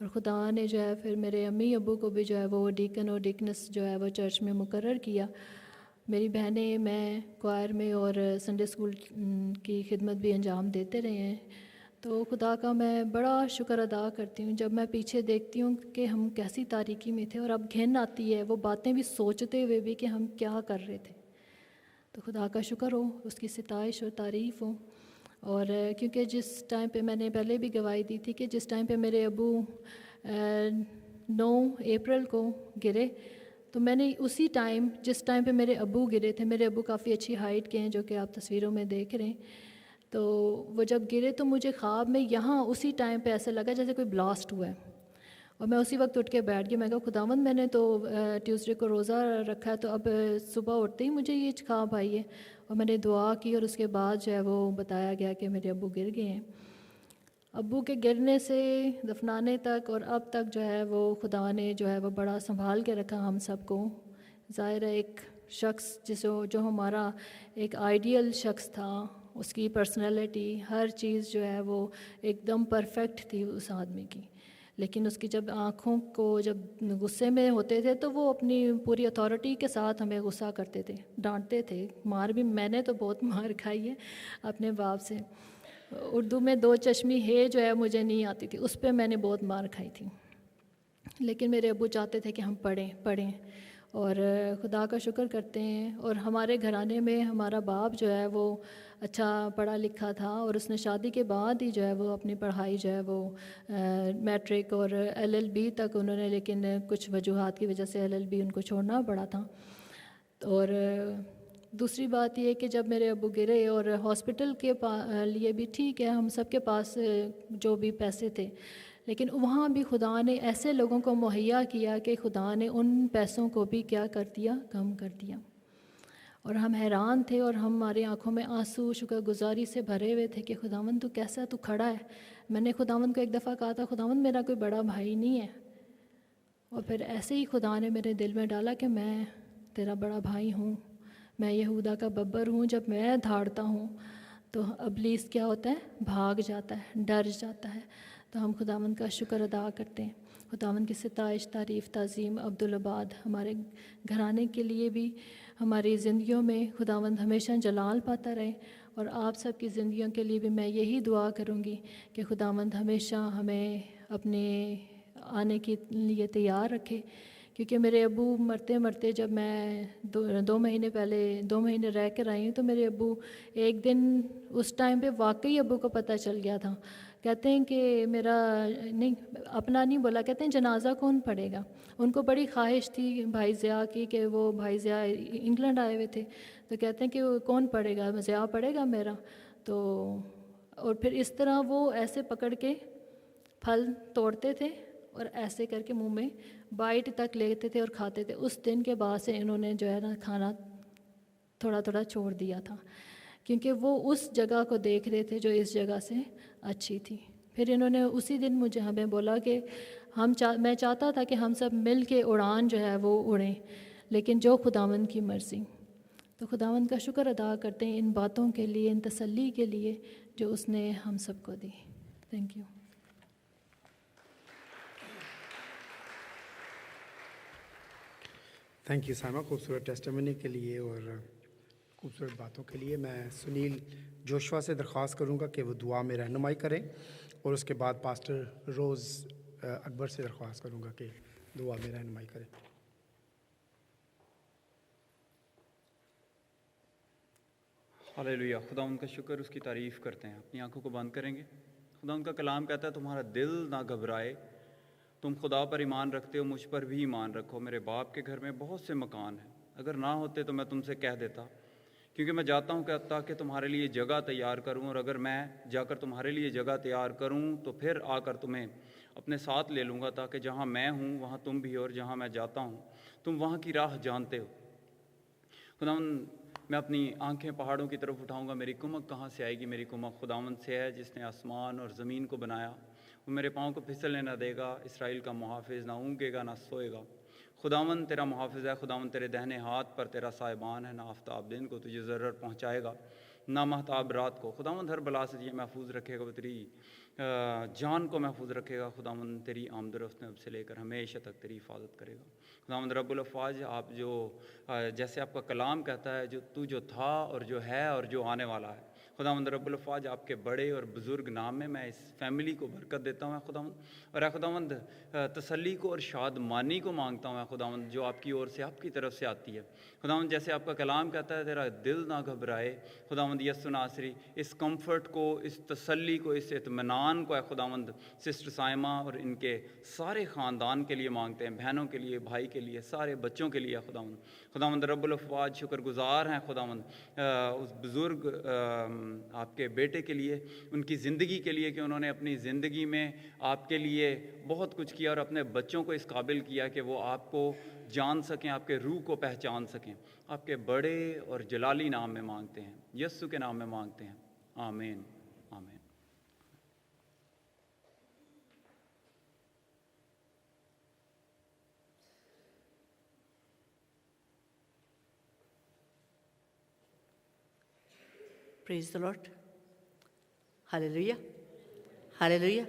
और खुदा ने जो है फिर मेरे अम्मी अब्बू को भी जो है वो डीकन और डीकनेस जो है वो चर्च में मुकर्रर किया। मेरी बहनें, मैं क्वायर में और संडे स्कूल की खिदमत भी अंजाम देते रहे हैं। तो खुदा का मैं बड़ा शुक्र अदा करती हूँ जब मैं पीछे देखती हूँ कि हम कैसी तारीकी में थे और अब घिन आती है वो बातें भी सोचते हुए भी कि हम क्या कर रहे थे। तो खुदा का शुक्र हो, उसकी सिताइश और तारीफ़ हो। और क्योंकि जिस टाइम पे मैंने पहले भी गवाही दी थी कि जिस टाइम पे मेरे अब्बू 9 अप्रैल को गिरे, तो मैंने उसी टाइम जिस टाइम पे मेरे अब्बू गिरे थे, मेरे अब्बू काफ़ी अच्छी हाइट के हैं जो कि आप तस्वीरों में देख रहे हैं, तो वो जब गिरे तो मुझे ख्वाब में यहाँ उसी टाइम पे ऐसा लगा जैसे कोई ब्लास्ट हुआ है। और मैं उसी वक्त उठ के बैठ गई। मैं कहा खुदावंद मैंने तो ट्यूसडे को रोज़ा रखा है, तो अब सुबह उठते ही मुझे ये ख्वाब आई है। और मैंने दुआ की और उसके बाद जो है वो बताया गया कि मेरे अब्बू गिर गए हैं। अब्बू के गिरने से दफनाने तक और अब तक जो है वो खुदा ने जो है वो बड़ा संभाल के रखा हम सबको। ज़ाहिर है एक शख्स जो हमारा एक आइडियल शख्स था, उसकी पर्सनैलिटी हर चीज़ जो है वो एकदम परफेक्ट थी उस आदमी की। लेकिन उसकी जब आँखों को जब गुस्से में होते थे तो वो अपनी पूरी अथॉरिटी के साथ हमें गुस्सा करते थे, डांटते थे। मार भी मैंने तो बहुत मार खाई है अपने बाप से। उर्दू में 2 चश्मी है जो है मुझे नहीं आती थी, उस पर मैंने बहुत मार खाई थी। लेकिन मेरे अब्बू चाहते थे कि हम पढ़ें और खुदा का शुक्र करते हैं। और हमारे घराने में हमारा बाप जो है वो अच्छा पढ़ा लिखा था और उसने शादी के बाद ही जो है वो अपनी पढ़ाई जो है वो मैट्रिक और LLB तक उन्होंने, लेकिन कुछ वजूहात की वजह से LLB उनको छोड़ना पड़ा था। और दूसरी बात ये कि जब मेरे अब्बू गिरे और हॉस्पिटल के लिए भी ठीक है हम सब के पास जो भी पैसे थे, लेकिन वहाँ भी खुदा ने ऐसे लोगों को मुहैया किया कि खुदा ने उन पैसों को भी क्या कर दिया, कम कर दिया। और हम हैरान थे और हमारी आंखों में आंसू शुक्रगुजारी से भरे हुए थे कि खुदावंद तू कैसा, तू खड़ा है। मैंने खुदावंद को एक दफ़ा कहा था खुदावंद मेरा कोई बड़ा भाई नहीं है, और फिर ऐसे ही खुदा ने मेरे दिल में डाला कि मैं तेरा बड़ा भाई हूँ, मैं यहूदा का बब्बर हूँ। जब मैं धाड़ता हूँ तो इब्लीस क्या होता है, भाग जाता है, डर जाता है। तो हम खुदावंद का शुक्र अदा करते हैं। खुदावंद की सिताइश, तारीफ़, ताज़ीम अब्दुल-आबाद हमारे घराने के लिए भी, हमारी ज़िंदगियों में खुदावंद हमेशा जलाल पाता रहे। और आप सब की ज़िंदगियों के लिए भी मैं यही दुआ करूँगी कि खुदावंद हमेशा हमें अपने आने के लिए तैयार रखे। क्योंकि मेरे अब्बू मरते मरते जब मैं 2 महीने पहले 2 महीने रह कर आई हूँ, तो मेरे अब्बू एक दिन उस टाइम पे वाकई अब्बू को पता चल गया था। कहते हैं कि मेरा नहीं, अपना नहीं बोला, कहते हैं जनाजा कौन पढ़ेगा। उनको बड़ी ख्वाहिश थी भाई ज़िया की कि वो भाई ज़िया इंग्लैंड आए हुए थे, तो कहते हैं कि वो कौन पढ़ेगा, ज़िया पढ़ेगा मेरा। तो और फिर इस तरह वो ऐसे पकड़ के फल तोड़ते थे और ऐसे करके मुंह में बाइट तक लेते थे और खाते थे। उस दिन के बाद से इन्होंने जो है ना खाना थोड़ा थोड़ा छोड़ दिया था, क्योंकि वो उस जगह को देख रहे थे जो इस जगह से अच्छी थी। फिर इन्होंने उसी दिन मुझे हमें बोला कि मैं चाहता था कि हम सब मिल के उड़ान जो है वो उड़ें, लेकिन जो खुदावंद की मर्ज़ी। तो खुदावंद का शुक्र अदा करते हैं इन बातों के लिए, इन तसल्ली के लिए जो उसने हम सबको दी। Thank you. Thank you Sama, खूबसूरत टेस्टिमनी के लिए और खूबसूरत बातों के लिए। मैं सुनील जोशवा से दरख्वास्त करूंगा कि वो दुआ में रहनुमाई करें, और उसके बाद पास्टर रोज़ अकबर से दरख्वास्त करूंगा कि दुआ में रहनुमाई करें। हालेलुया। खुदा उनका शुक्र, उसकी तारीफ़ करते हैं। अपनी आंखों को बंद करेंगे। खुदा उनका कलाम कहता है तुम्हारा दिल ना घबराए, तुम खुदा पर ईमान रखते हो, मुझ पर भी ईमान रखो। मेरे बाप के घर में बहुत से मकान हैं, अगर ना होते तो मैं तुमसे कह देता, क्योंकि मैं जाता हूँ ताकि तुम्हारे लिए जगह तैयार करूँ, और अगर मैं जाकर तुम्हारे लिए जगह तैयार करूँ तो फिर आकर तुम्हें अपने साथ ले लूँगा, ताकि जहाँ मैं हूँ वहाँ तुम भी हो, और जहाँ मैं जाता हूँ तुम वहाँ की राह जानते हो। खुदावन, मैं अपनी आंखें पहाड़ों की तरफ उठाऊंगा, मेरी कुमक कहाँ से आएगी? मेरी कुमक खुदावन से है जिसने आसमान और ज़मीन को बनाया। वो मेरे पाँव को फिसलने ना देगा, इसराइल का मुहाफिज, ना ऊँगेगा ना सोएगा। खुदावन तेरा मुहाफिज है, खुदावन तेरे दहने हाथ पर तेरा साहिबान है। ना आफ्ताब दिन को तुझे ज़रूरत पहुँचाएगा, ना महताब रात को। खुदावन हर बला से तुझे महफूज रखेगा, वो तेरी जान को महफूज रखेगा। खुदावन तेरी आमदरफ्त में अब से लेकर हमेशा तक तेरी हिफाजत करेगा। खुदावंद रब्बुल अफ़वाज, आप जो जैसे आपका कलाम कहता है, जो तू जो था और जो है और जो आने वाला है, खुदावंद रब्बुल अफ़वाज आपके बड़े और बुज़ुर्ग नाम में मैं इस फैमिली को बरकत देता हूँ खुदावंद। और खुदावंद तसल्ली को और शादमानी को मांगता हूँ खुदावंद, जो आपकी ओर से, आपकी तरफ से आती है। खुदावंद जैसे आपका कलाम कहता है तेरा दिल ना घबराए, खुदावंद यस्सु नासरी इस कंफर्ट को, इस तसल्ली को, इस इत्मीनान को है खुदावंद सिस्टर साइमा और इनके सारे ख़ानदान के लिए मांगते हैं, बहनों के लिए, भाई के लिए, सारे बच्चों के लिए खुदावंद। खुदावंद रब्बुल अफ़वाज शुक्रगुज़ार हैं खुदावंद उस बुज़ुर्ग आपके बेटे के लिए, उनकी ज़िंदगी के लिए, कि उन्होंने अपनी ज़िंदगी में आपके लिए बहुत कुछ किया और अपने बच्चों को इस काबिल किया कि वो आपको जान सकें, आपके रूह को पहचान सकें। आपके बड़े और जलाली नाम में मांगते हैं, यस्सु के नाम में मांगते हैं, आमीन आमीन। Praise the Lord, hallelujah hallelujah.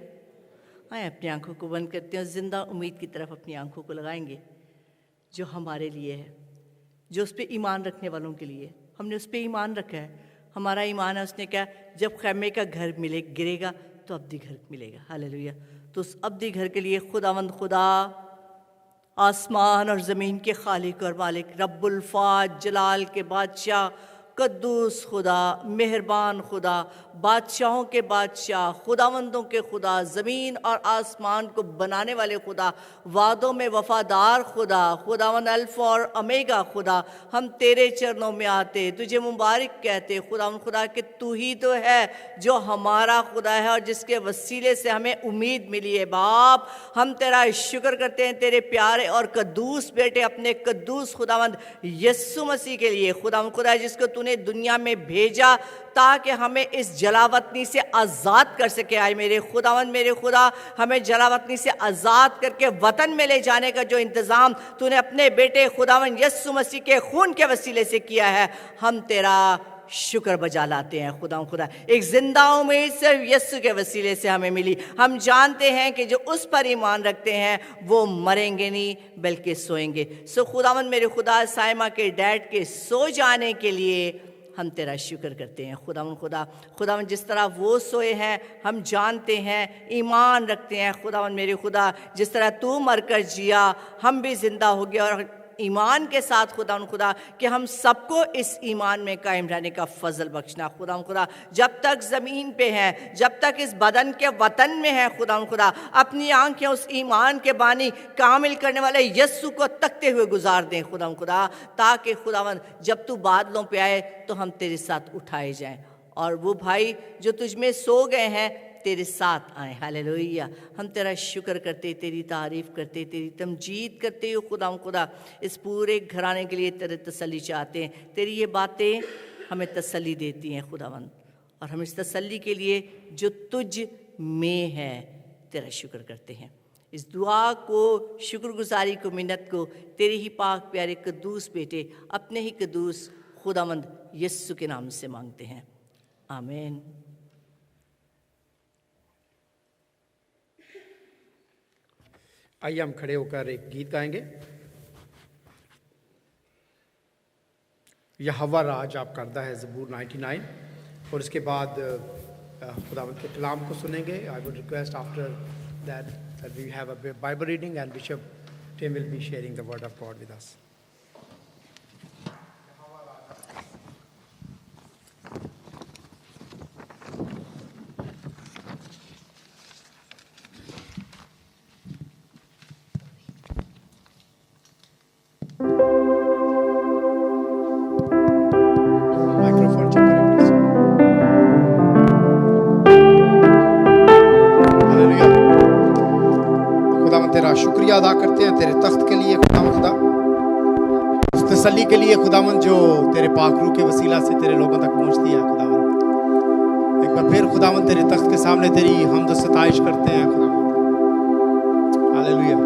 आए अपनी आंखों को बंद करते हैं, ज़िंदा उम्मीद की तरफ अपनी आंखों को लगाएंगे, जो हमारे लिए है, जो उस पर ईमान रखने वालों के लिए। हमने उस पर ईमान रखा है, हमारा ईमान है। उसने कहा जब खैमे का घर गिरेगा तो अब्दी घर मिलेगा। हालेलुया। तो उस अब्दी घर के लिए खुदावंद खुदा, आसमान और ज़मीन के खालिक और मालिक, रब्बुल फ़ाज, जलाल के बादशाह, कद्दूस खुदा, मेहरबान खुदा, बादशाहों के बादशाह, खुदावंदों के खुदा, ज़मीन और आसमान को बनाने वाले खुदा, वादों में वफ़ादार खुदा, खुदावंद अल्फ़ा और ओमेगा खुदा, हम तेरे चरणों में आते, तुझे मुबारक कहते खुदावंद खुदा कि तू ही तो है जो हमारा खुदा है और जिसके वसीले से हमें उम्मीद मिली है। बाप, हम तेरा शुक्र करते हैं तेरे प्यारे और कद्दूस बेटे, अपने कद्दूस खुदावंद यस्सु मसीह के लिए। खुदावंद खुदा जिसको तूने दुनिया में भेजा ताकि हमें इस जलावतनी से आज़ाद कर सके। आए मेरे खुदावंद, मेरे खुदा, हमें जलावतनी से आज़ाद करके वतन में ले जाने का जो इंतज़ाम तूने अपने बेटे खुदावंद यस्सु मसीह के खून के वसीले से किया है, हम तेरा शुक्र बजा लाते हैं खुदा। एक जिंदा उम्मीद सिर्फ यस्सु के वसीले से हमें मिली। हम जानते हैं कि जो उस पर ईमान रखते हैं वो मरेंगे नहीं बल्कि सोएंगे। सो खुदावंद मेरे खुदा, साइमा के डैड के सो जाने के लिए हम तेरा शुक्र करते हैं खुदावंद जिस तरह वो सोए हैं हम जानते हैं, ईमान रखते हैं खुदावंद मेरे खुदा, जिस तरह तू मरकर जिया हम भी जिंदा हो गए, और ईमान के साथ खुदा कि हम सबको इस ईमान में कायम रहने का फजल बख्शना खुदा। जब तक ज़मीन पे हैं, जब तक इस बदन के वतन में हैं खुदा, अपनी आंखें उस ईमान के बानी कामिल करने वाले यस्सु को तकते हुए गुजार दें खुदा, ताकि खुदावंद जब तू बादलों पे आए तो हम तेरे साथ उठाए जाएं, और वो भाई जो तुझ में सो गए हैं तेरे साथ आए। हालेलुया। हम तेरा शुक्र करते, तेरी तारीफ़ करते, तेरी तमजीद करते हो खुदा। इस पूरे घराने के लिए तेरे तसल्ली चाहते हैं। तेरी ये बातें हमें तसल्ली देती हैं खुदावंद, और हम इस तसल्ली के लिए जो तुझ में है तेरा शुक्र करते हैं। इस दुआ को, शुक्रगुजारी को, मिन्नत को तेरे ही पाक प्यारे कद्दूस बेटे, अपने ही कद्दूस खुदावंद यस्सु के नाम से मांगते हैं, आमीन। आइए हम खड़े होकर एक गीत गाएंगे। यहोवा राज आप करदा है, ज़बूर 99, और इसके बाद खुदावंद के कलाम को सुनेंगे। I would request after that we have a Bible reading and bishop Tim will be sharing the word of God with us. तसल्ली के लिए खुदावंद जो तेरे पाक रूह के वसीला से तेरे लोगों तक पहुंचती है खुदावंद। एक बार फिर खुदावंद तेरे तख्त के सामने तेरी हमद व सताइश करते हैं खुदावंद। हालेलुया।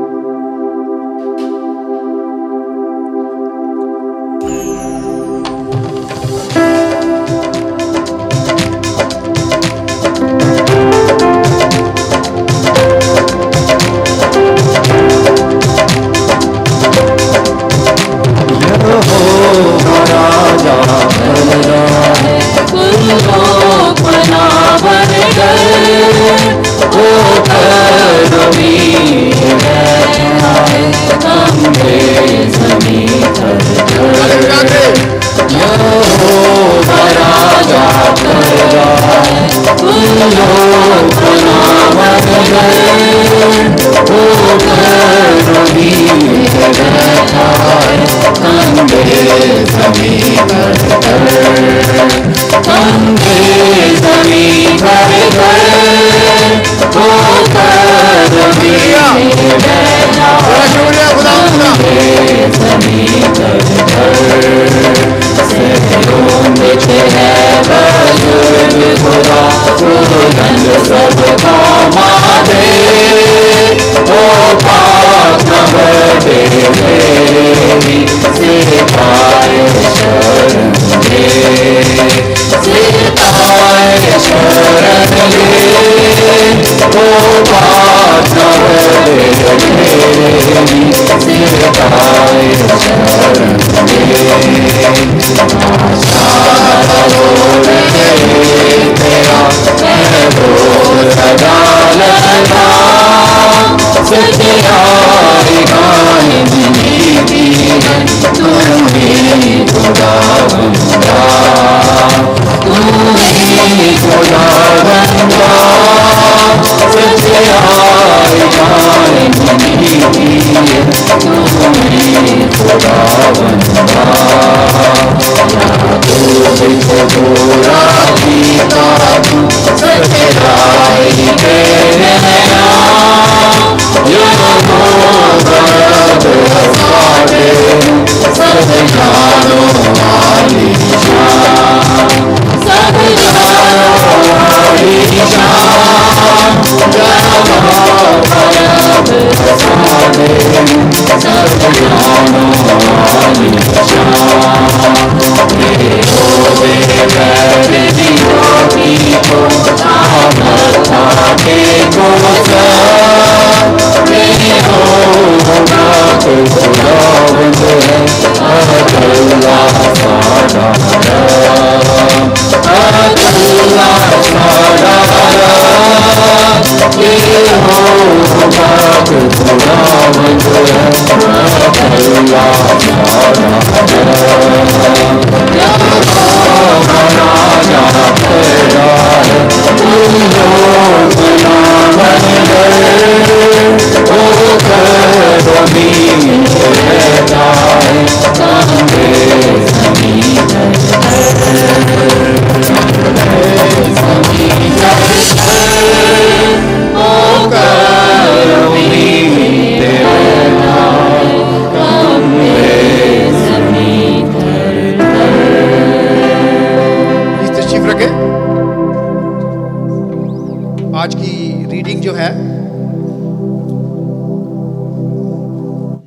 आज की रीडिंग जो है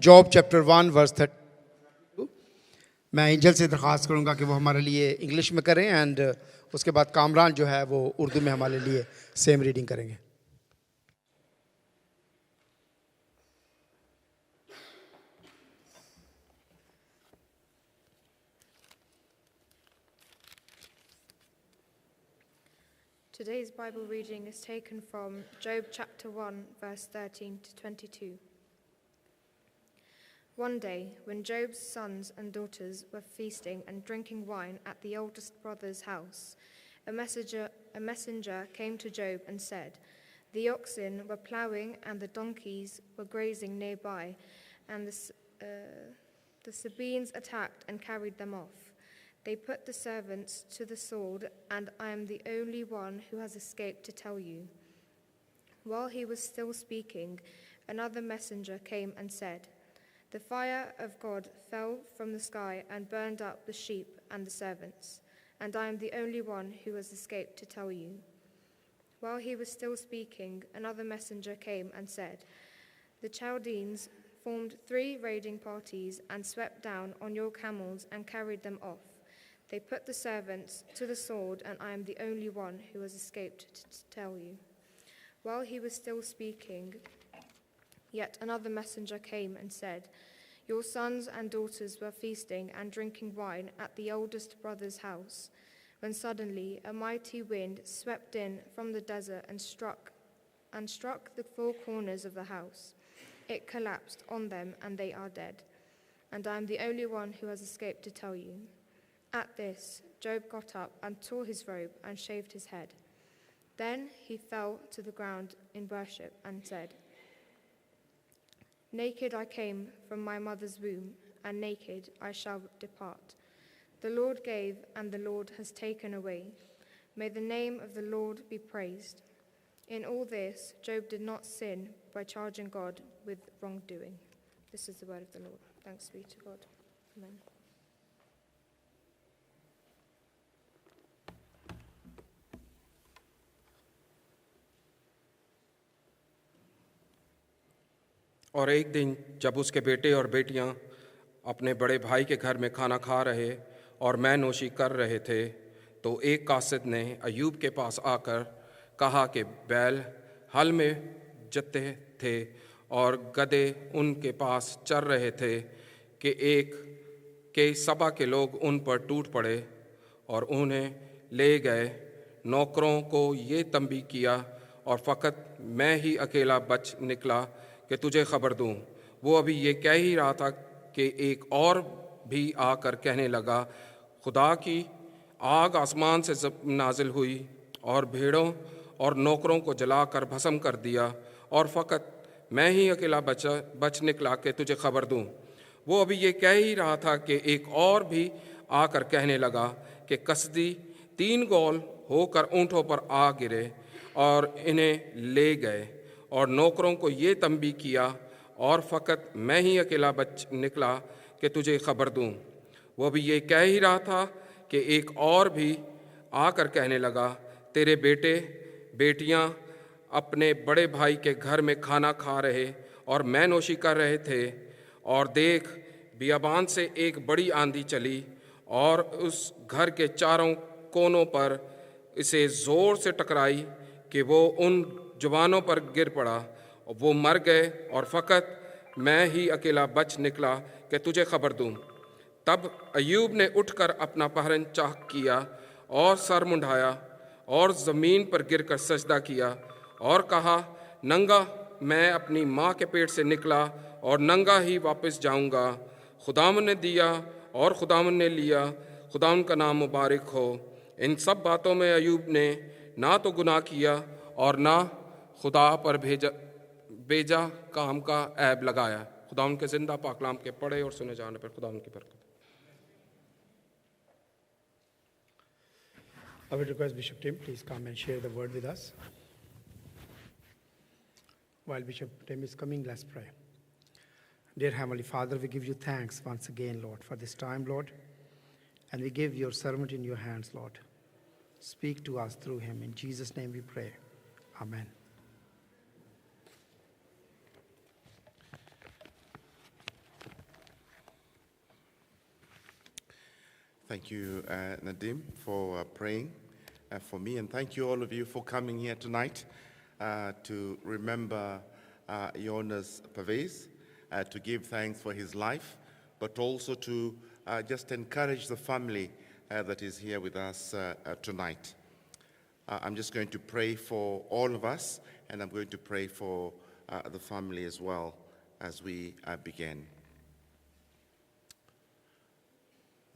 जॉब चैप्टर 1 वर्स 32। मैं एंजल से दरख्वास्त करूंगा कि वो हमारे लिए इंग्लिश में करें एंड उसके बाद कामरान जो है वो उर्दू में हमारे लिए सेम रीडिंग करेंगे। Today's Bible reading is taken from Job chapter 1, verse 13 to 22. One day, when Job's sons and daughters were feasting and drinking wine at the oldest brother's house, a messenger came to Job and said, "The oxen were ploughing and the donkeys were grazing nearby, and the Sabeans attacked and carried them off. They put the servants to the sword, and I am the only one who has escaped to tell you." While he was still speaking, another messenger came and said, The fire of God fell from the sky and burned up the sheep and the servants, and I am the only one who has escaped to tell you." While he was still speaking, another messenger came and said, "The Chaldeans formed 3 raiding parties and swept down on your camels and carried them off. They put the servants to the sword, and I am the only one who has escaped to tell you." While he was still speaking, yet another messenger came and said, "Your sons and daughters were feasting and drinking wine at the oldest brother's house, when suddenly a mighty wind swept in from the desert and struck the 4 corners of the house. It collapsed on them, and they are dead. And I am the only one who has escaped to tell you." At this, Job got up and tore his robe and shaved his head. Then he fell to the ground in worship and said, "Naked I came from my mother's womb, and naked I shall depart. The Lord gave, and the Lord has taken away. May the name of the Lord be praised." In all this, Job did not sin by charging God with wrongdoing. This is the word of the Lord. Thanks be to God. Amen. और एक दिन जब उसके बेटे और बेटियां अपने बड़े भाई के घर में खाना खा रहे और मैं नोशी कर रहे थे, तो एक कासिद ने अय्यूब के पास आकर कहा कि बैल हल में जते थे और गधे उनके पास चर रहे थे कि सभा के लोग उन पर टूट पड़े और उन्हें ले गए। नौकरों को ये तंबी किया और फ़कत मैं ही अकेला बच निकला कि तुझे खबर दूं। वो अभी ये कह ही रहा था कि एक और भी आकर कहने लगा, खुदा की आग आसमान से नाजिल हुई और भेड़ों और नौकरों को जलाकर भस्म कर दिया और फ़कत मैं ही अकेला बच निकला कि तुझे खबर दूं। वो अभी ये कह ही रहा था कि एक और भी आकर कहने लगा कि कसदी 3 गोल होकर ऊँटों पर आ गिरे और इन्हें ले गए और नौकरों को ये तंबी किया और फ़कत मैं ही अकेला बच निकला कि तुझे खबर दूं। वो भी ये कह ही रहा था कि एक और भी आकर कहने लगा, तेरे बेटे बेटियां अपने बड़े भाई के घर में खाना खा रहे और मैं नोशी कर रहे थे, और देख बियाबान से एक बड़ी आंधी चली और उस घर के चारों कोनों पर इसे ज़ोर से टकराई कि वो उन जवानों पर गिर पड़ा। वो मर गए और फ़कत मैं ही अकेला बच निकला कि तुझे खबर दूं। तब अय्यूब ने उठकर अपना पहरन चाक किया और सर मुंडाया और ज़मीन पर गिरकर सजदा किया और कहा, नंगा मैं अपनी माँ के पेट से निकला और नंगा ही वापस जाऊंगा। खुदावन ने दिया और खुदावन ने लिया, खुदावन का नाम मुबारक हो। इन सब बातों में अय्यूब ने ना तो गुनाह किया और ना खुदा पर बेजा काम का ऐब लगाया। खुदा उनके जिंदा पाकलाम के पढ़े और सुने जाने पर खुदा उनकी बरकत। I would request Bishop Tim, please come and share the word with us. While Bishop Tim is coming, let's pray. Dear Heavenly Father, we give you thanks once again, Lord, for this time, Lord, and we give your servant in your hands, Lord. Speak to us through him. In Jesus' name we pray. Amen. Thank you, Nadim, for praying for me, and thank you all of you for coming here tonight to remember Jonas Pavez, to give thanks for his life, but also to just encourage the family that is here with us tonight. I'm just going to pray for all of us, and I'm going to pray for the family as well as we begin.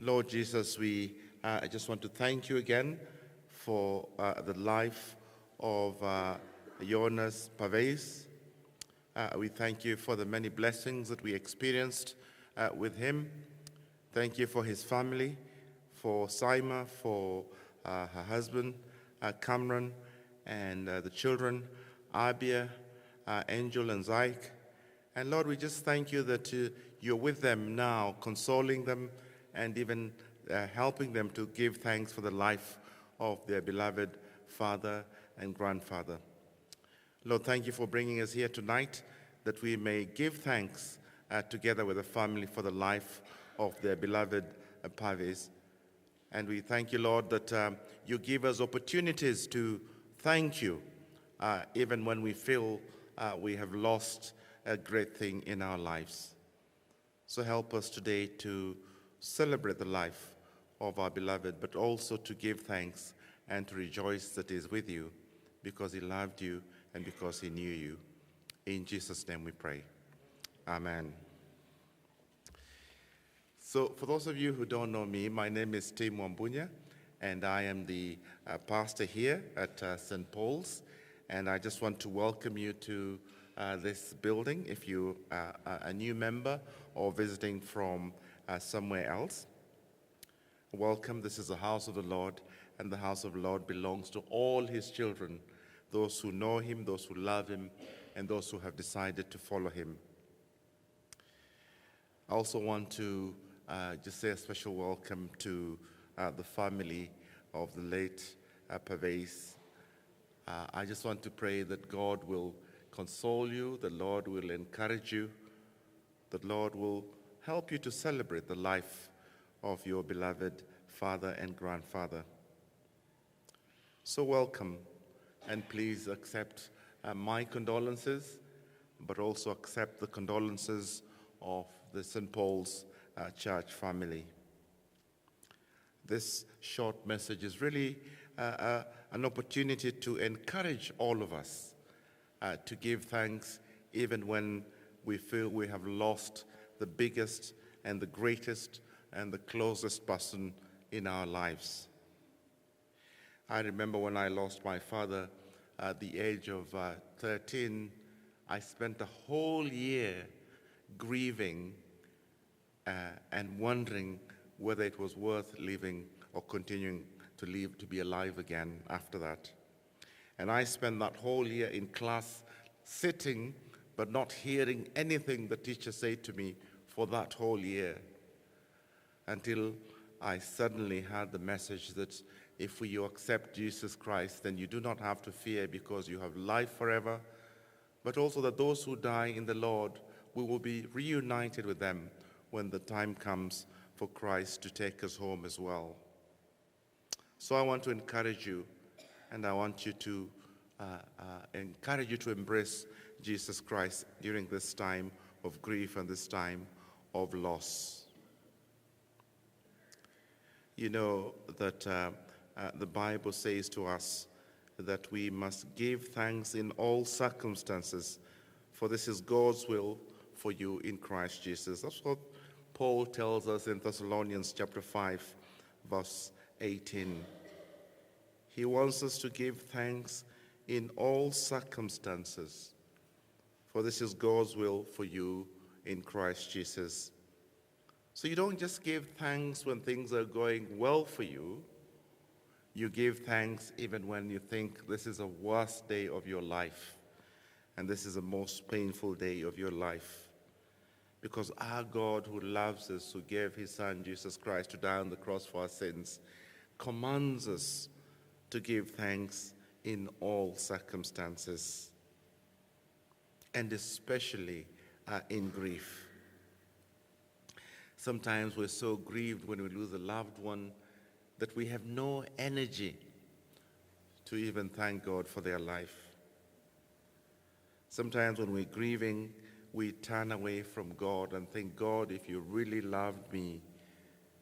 Lord Jesus, we just want to thank you again for the life of Jonas Pavez. We thank you for the many blessings that we experienced with him. Thank you for his family, for Saima, for her husband, Cameron, and the children, Abia, Angel, and Zyke. And Lord, we just thank you that you're with them now, consoling them and even helping them to give thanks for the life of their beloved father and grandfather. Lord, thank you for bringing us here tonight, that we may give thanks together with the family for the life of their beloved Paves. And we thank you, Lord, that you give us opportunities to thank you, even when we feel we have lost a great thing in our lives. So help us today to celebrate the life of our beloved, but also to give thanks and to rejoice that he is with you, because he loved you and because he knew you. In Jesus' name we pray. Amen. So for those of you who don't know me, my name is Tim Wambunya, and I am the pastor here at St. Paul's. And I just want to welcome you to this building if you are a new member or visiting from somewhere else. Welcome. This is the house of the Lord, and the house of the Lord belongs to all his children, those who know him, those who love him, and those who have decided to follow him. I also want to just say a special welcome to the family of the late Paves. I just want to pray that God will console you, the Lord will encourage you, the Lord will help you to celebrate the life of your beloved father and grandfather. So welcome, and please accept my condolences, but also accept the condolences of the St. Paul's Church family. This short message is really an opportunity to encourage all of us to give thanks even when we feel we have lost the biggest and the greatest and the closest person in our lives. I remember when I lost my father at the age of 13, I spent a whole year grieving and wondering whether it was worth living or continuing to live, to be alive again after that. And I spent that whole year in class sitting but not hearing anything the teacher said to me for that whole year, until I suddenly had the message that if you accept Jesus Christ, then you do not have to fear, because you have life forever, but also that those who die in the Lord, we will be reunited with them when the time comes for Christ to take us home as well. So I want to encourage you, and I want you to encourage you to embrace Jesus Christ during this time of grief and this time of loss. You know that the Bible says to us that we must give thanks in all circumstances, for this is God's will for you in Christ Jesus. That's what Paul tells us in Thessalonians chapter 5, verse 18. He wants us to give thanks in all circumstances, for this is God's will for you in Christ Jesus. So you don't just give thanks when things are going well for you. You give thanks even when you think this is the worst day of your life, and this is the most painful day of your life. Because our God, who loves us, who gave his Son Jesus Christ to die on the cross for our sins, commands us to give thanks in all circumstances, and especially in grief. Sometimes we're so grieved when we lose a loved one that we have no energy to even thank God for their life. Sometimes when we're grieving, we turn away from God and think, God, if you really loved me,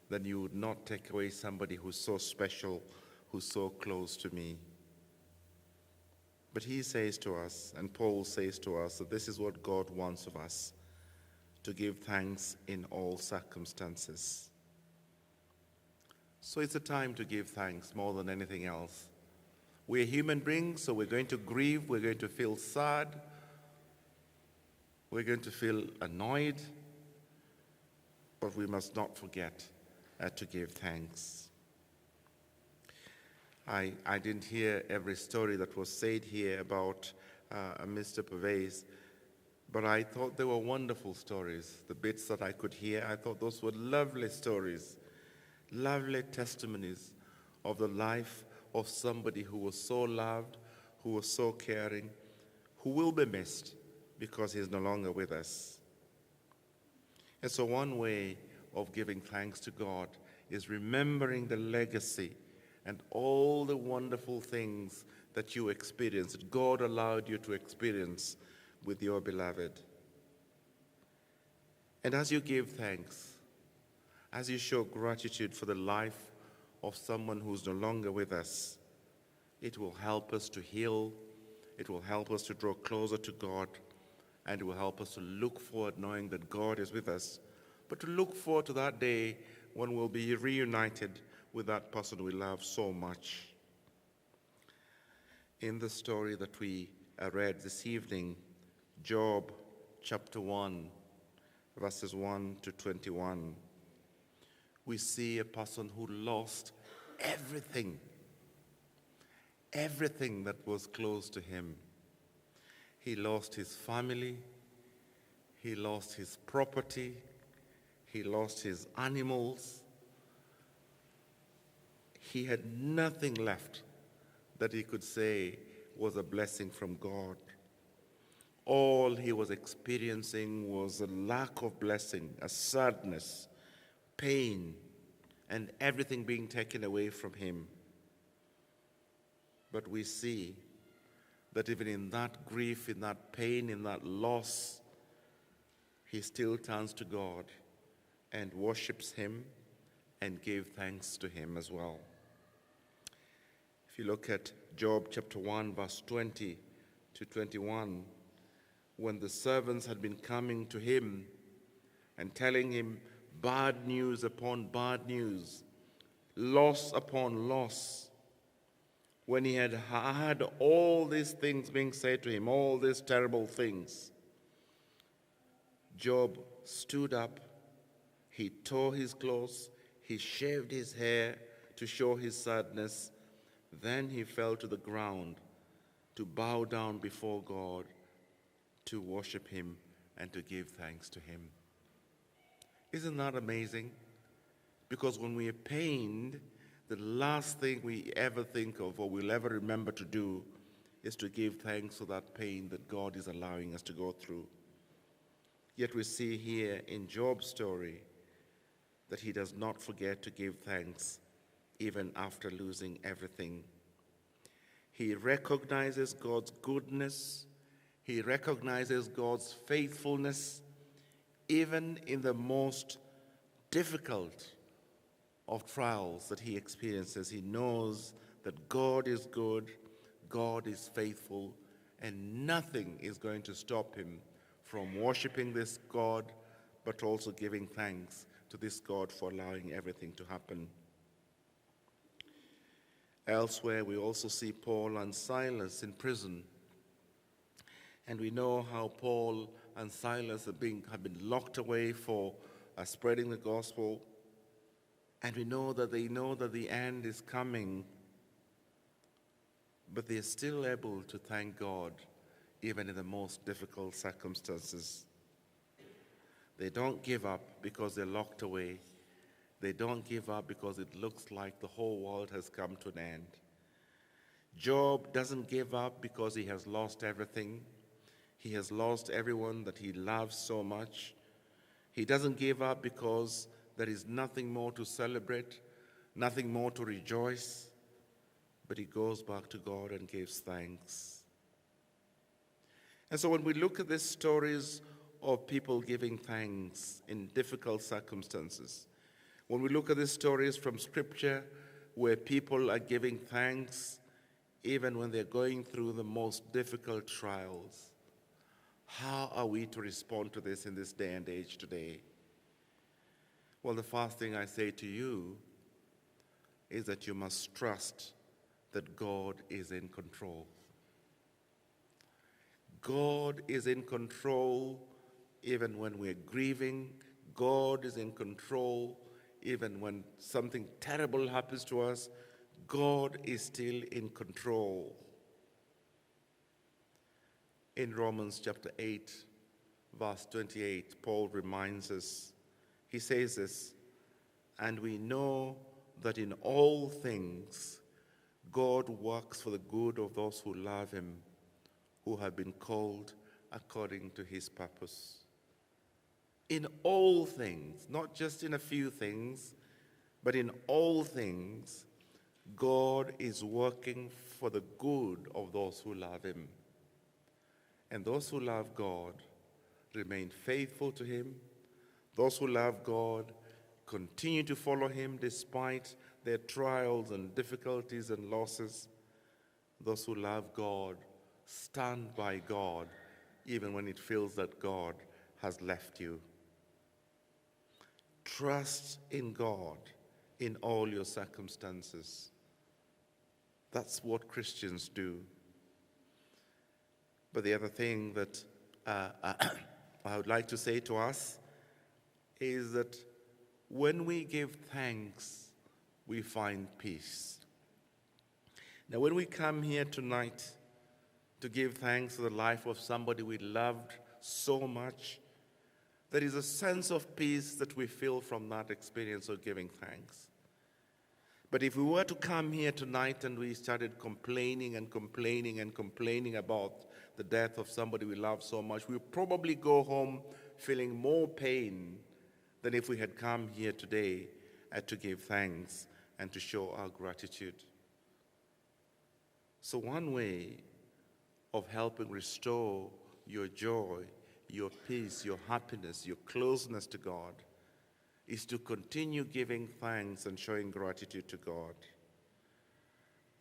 then you would not take away somebody who's so special, who's so close to me. But he says to us, and Paul says to us, that this is what God wants of us, to give thanks in all circumstances. So it's a time to give thanks more than anything else. We're human beings, so we're going to grieve, we're going to feel sad, we're going to feel annoyed, but we must not forget to give thanks. I didn't hear every story that was said here about Mr. Paves, But I thought they were wonderful stories. The bits that I could hear, I thought those were lovely stories, lovely testimonies of the life of somebody who was so loved, who was so caring, who will be missed because he's no longer with us. And so one way of giving thanks to God is remembering the legacy and all the wonderful things that you experienced, that God allowed you to experience with your beloved. And as you give thanks, as you show gratitude for the life of someone who's no longer with us, it will help us to heal, it will help us to draw closer to God, and it will help us to look forward knowing that God is with us, but to look forward to that day when we'll be reunited with that person we love so much. In the story that we read this evening, Job chapter 1, verses 1 to 21, we see a person who lost everything that was close to him. He lost his family, he lost his property, he lost his animals. He had nothing left that he could say was a blessing from God. All he was experiencing was a lack of blessing, a sadness, pain, and everything being taken away from him. But we see that even in that grief, in that pain, in that loss, he still turns to God and worships him and gave thanks to him as well. If you look at Job chapter 1, verse 20 to 21, when the servants had been coming to him and telling him bad news upon bad news, loss upon loss, when he had had all these things being said to him, all these terrible things, Job stood up, he tore his clothes, he shaved his hair to show his sadness. Then he fell to the ground to bow down before God, to worship him and to give thanks to him. Isn't that amazing? Because when we are pained, the last thing we ever think of or we'll ever remember to do is to give thanks for that pain that God is allowing us to go through. Yet we see here in Job's story that he does not forget to give thanks even after losing everything. He recognizes God's goodness. He recognizes God's faithfulness, even in the most difficult of trials that he experiences. He knows that God is good, God is faithful, and nothing is going to stop him from worshiping this God, but also giving thanks to this God for allowing everything to happen. Elsewhere, we also see Paul and Silas in prison. And we know how Paul and Silas have been locked away for spreading the gospel. And we know that they know that the end is coming. But they're still able to thank God, even in the most difficult circumstances. They don't give up because they're locked away. They don't give up because it looks like the whole world has come to an end. Job doesn't give up because he has lost everything. He has lost everyone that he loves so much. He doesn't give up because there is nothing more to celebrate, nothing more to rejoice, but he goes back to God and gives thanks. And so when we look at these stories of people giving thanks in difficult circumstances, when we look at these stories from Scripture where people are giving thanks even when they're going through the most difficult trials, how are we to respond to this in this day and age today? Well, the first thing I say to you is that you must trust that God is in control. God is in control even when we're grieving. God is in control even when something terrible happens to us. God is still in control. In Romans chapter 8, verse 28, Paul reminds us, he says this, and we know that in all things God works for the good of those who love him, who have been called according to his purpose. In all things, not just in a few things, but in all things, God is working for the good of those who love him. And those who love God remain faithful to him. Those who love God continue to follow him despite their trials and difficulties and losses. Those who love God stand by God even when it feels that God has left you. Trust in God in all your circumstances. That's what Christians do. But the other thing that I would like to say to us is that when we give thanks, we find peace. Now, when we come here tonight to give thanks for the life of somebody we loved so much, there is a sense of peace that we feel from that experience of giving thanks. But if we were to come here tonight and we started complaining and complaining and complaining about the death of somebody we love so much, we'd probably go home feeling more pain than if we had come here today to give thanks and to show our gratitude. So one way of helping restore your joy, your peace, your happiness, your closeness to God is to continue giving thanks and showing gratitude to God.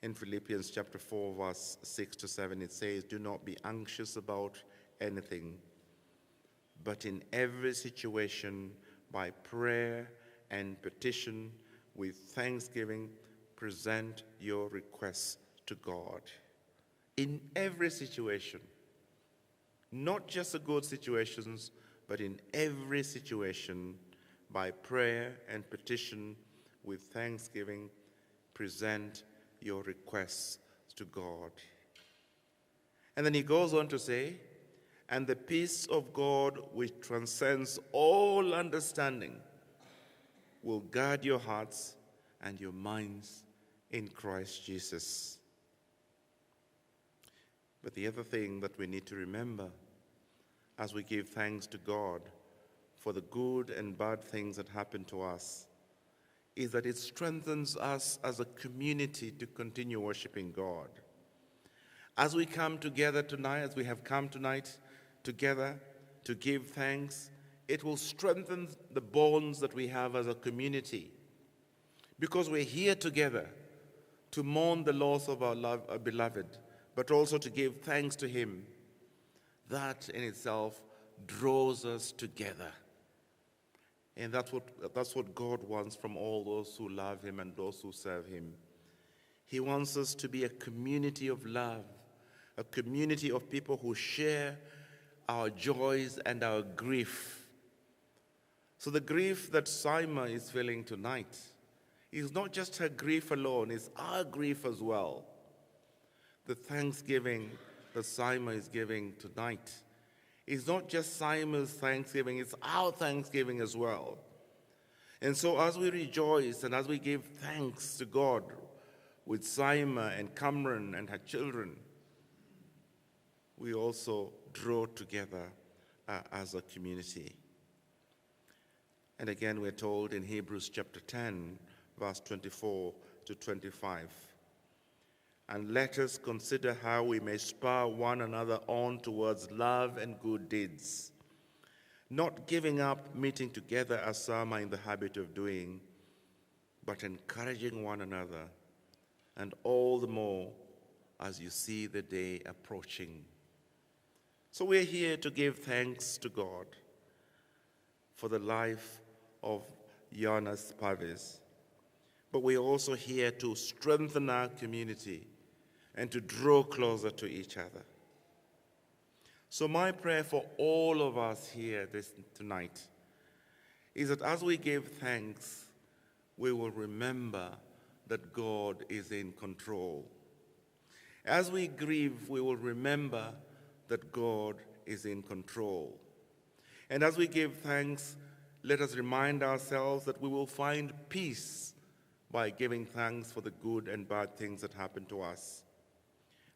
In Philippians chapter 4, verse 6 to 7, it says, "Do not be anxious about anything, but in every situation, by prayer and petition, with thanksgiving, present your requests to God." In every situation, not just the good situations, but in every situation, by prayer and petition, with thanksgiving, present your requests to God. And then he goes on to say, "And the peace of God, which transcends all understanding, will guard your hearts and your minds in Christ Jesus." But the other thing that we need to remember as we give thanks to God for the good and bad things that happen to us is that it strengthens us as a community to continue worshiping God. As we come together tonight, as we have come tonight together to give thanks, it will strengthen the bonds that we have as a community, because we're here together to mourn the loss of our beloved, but also to give thanks to him. That in itself draws us together. And that's what God wants from all those who love him and those who serve him. He wants us to be a community of love, a community of people who share our joys and our grief. So the grief that Saima is feeling tonight is not just her grief alone, it's our grief as well. The thanksgiving that Saima is giving tonight is not just Saima's thanksgiving, it's our thanksgiving as well. And so as we rejoice and as we give thanks to God with Saima and Cameron and her children, we also draw together as a community. And again, we're told in Hebrews chapter 10, verse 24 to 25, "And let us consider how we may spur one another on towards love and good deeds, not giving up meeting together as some are in the habit of doing, but encouraging one another, and all the more as you see the day approaching." So we're here to give thanks to God for the life of Jonas Pavis, but we're also here to strengthen our community and to draw closer to each other. So my prayer for all of us here tonight is that as we give thanks, we will remember that God is in control. As we grieve, we will remember that God is in control. And as we give thanks, let us remind ourselves that we will find peace by giving thanks for the good and bad things that happen to us.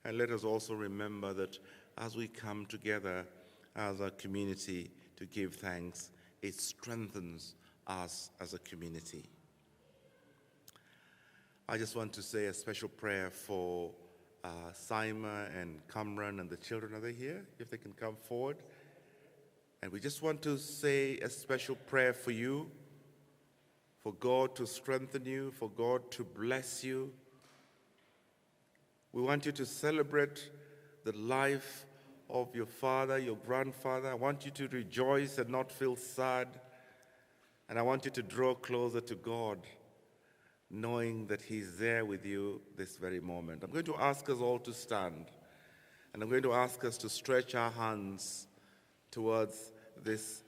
And let us also remember that as we come together as a community to give thanks, it strengthens us as a community. I just want to say a special prayer for Saima and Kamran and the children. Are they here? If they can come forward. And we just want to say a special prayer for you, for God to strengthen you, for God to bless you. We want you to celebrate the life of your father, your grandfather. I want you to rejoice and not feel sad. And I want you to draw closer to God, knowing that He's there with you this very moment. I'm going to ask us all to stand, and I'm going to ask us to stretch our hands towards this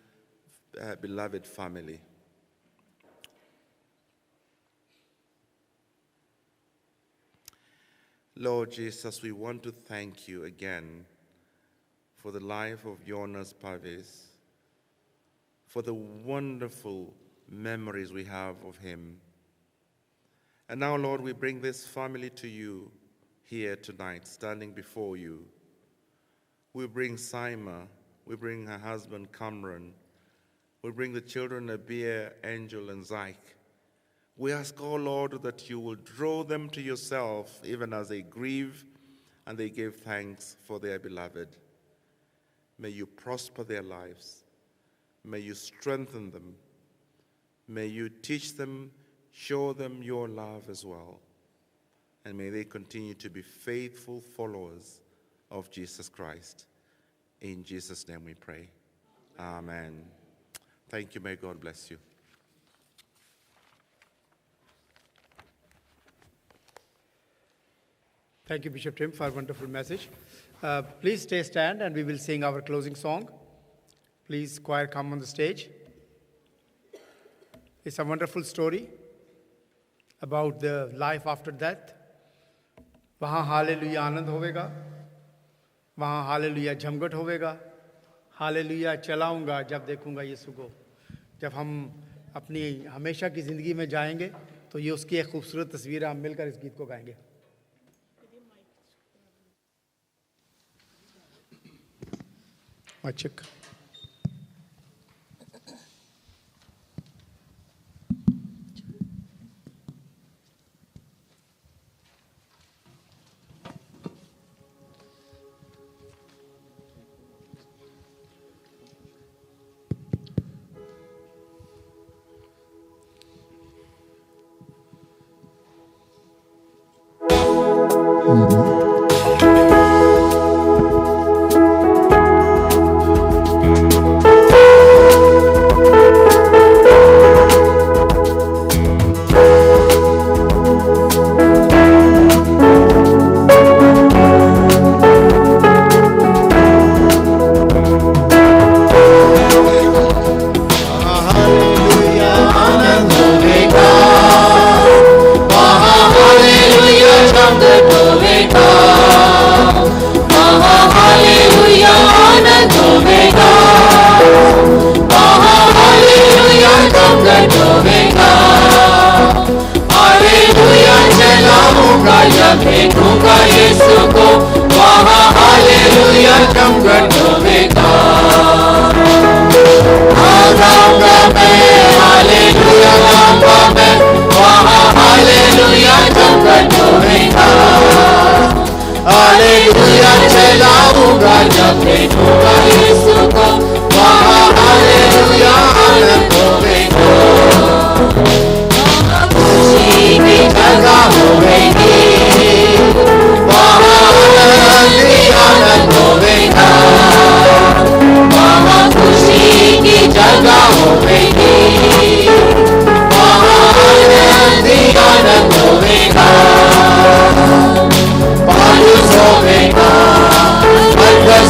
beloved family. Lord Jesus, we want to thank you again for the life of Jonas Parves, for the wonderful memories we have of him. And now, Lord, we bring this family to you here tonight, standing before you. We bring Saima, we bring her husband Kamran, we bring the children Abir, Angel, and Zaik. We ask, oh Lord, that you will draw them to yourself even as they grieve and they give thanks for their beloved. May you prosper their lives. May you strengthen them. May you teach them, show them your love as well. And may they continue to be faithful followers of Jesus Christ. In Jesus' name we pray. Amen. Thank you. May God bless you. Thank you, Bishop Tim, for a wonderful message. Please stay stand and we will sing our closing song. Please, choir, come on the stage. It's a wonderful story about the life after death. वहाँ hallelujah आनंद होवेगा, वहाँ hallelujah झमघट होवेगा, hallelujah चलाऊंगा जब देखूंगा यीशु को. जब हम अपनी हमेशा की ज़िंदगी में जाएंगे तो ये उसकी एक खूबसूरत तस्वीर है. हम मिलकर इस गीत को गाएंगे. Check.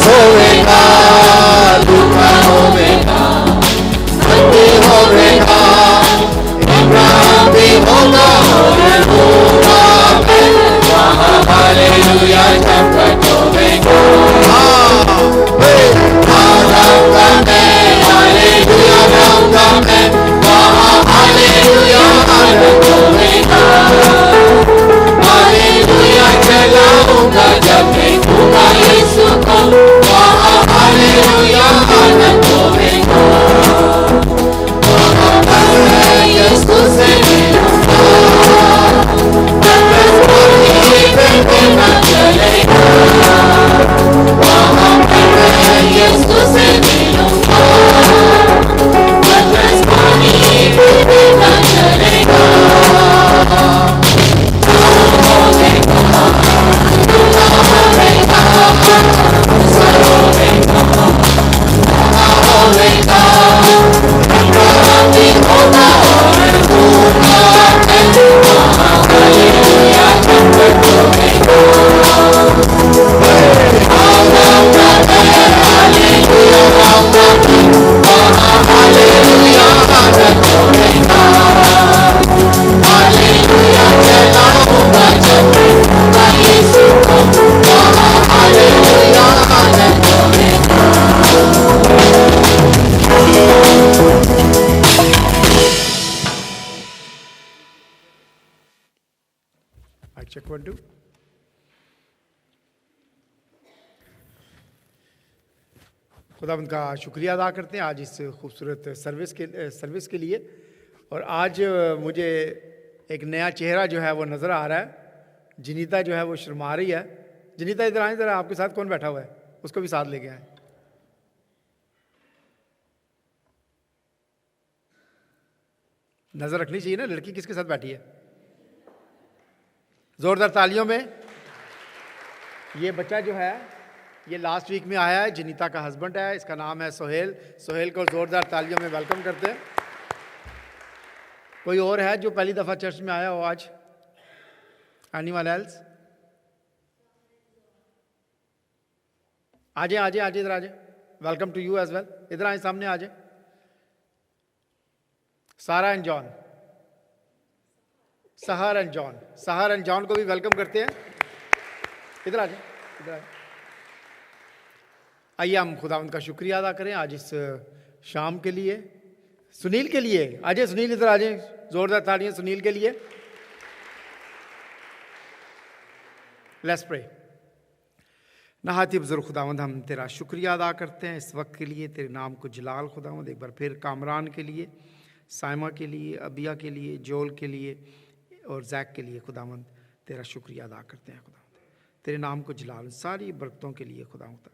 होवेगा खुदावंद का शुक्रिया अदा करते हैं आज इस खूबसूरत सर्विस के लिए। और आज मुझे एक नया चेहरा जो है वो नज़र आ रहा है। जनीता जो है वो शर्मा रही है। जनीता इधर आए ज़रा, आपके साथ कौन बैठा हुआ है, उसको भी साथ लेके आए। नज़र रखनी चाहिए ना, लड़की किसके साथ बैठी है। ज़ोरदार तालियों में। ये बच्चा जो है ये लास्ट वीक में आया है, जनीता का हस्बैंड है, इसका नाम है सोहेल। सोहेल को ज़ोरदार तालियों में वेलकम करते हैं। कोई और है जो पहली दफ़ा चर्च में आया हो आज? Anyone else? आजे आजे आजे इधर आजे। Welcome to you as well. इधर आए, सामने आजे। Sarah and John, Sahar and John, Sahar and John को भी वेलकम करते हैं। इधर आजे, इधर आए। आइए हम खुदावंद का शुक्रिया अदा करें आज इस शाम के लिए। सुनील के लिए आजे, सुनील इधर आजे, जोरदार तालियां सुनील के लिए। Let's pray. नहायत बुजुर्ग खुदावंद, हम तेरा शुक्रिया अदा करते हैं इस वक्त के लिए, तेरे नाम को जलाल खुदावंद। एक बार फिर कामरान के लिए, साइमा के लिए, अबिया के लिए, जोल के लिए और जैक के लिए खुदावंद तेरा शुक्रिया अदा करते हैं खुदावंद। तेरे नाम को जलाल, सारी बरकतों के लिए खुदावंद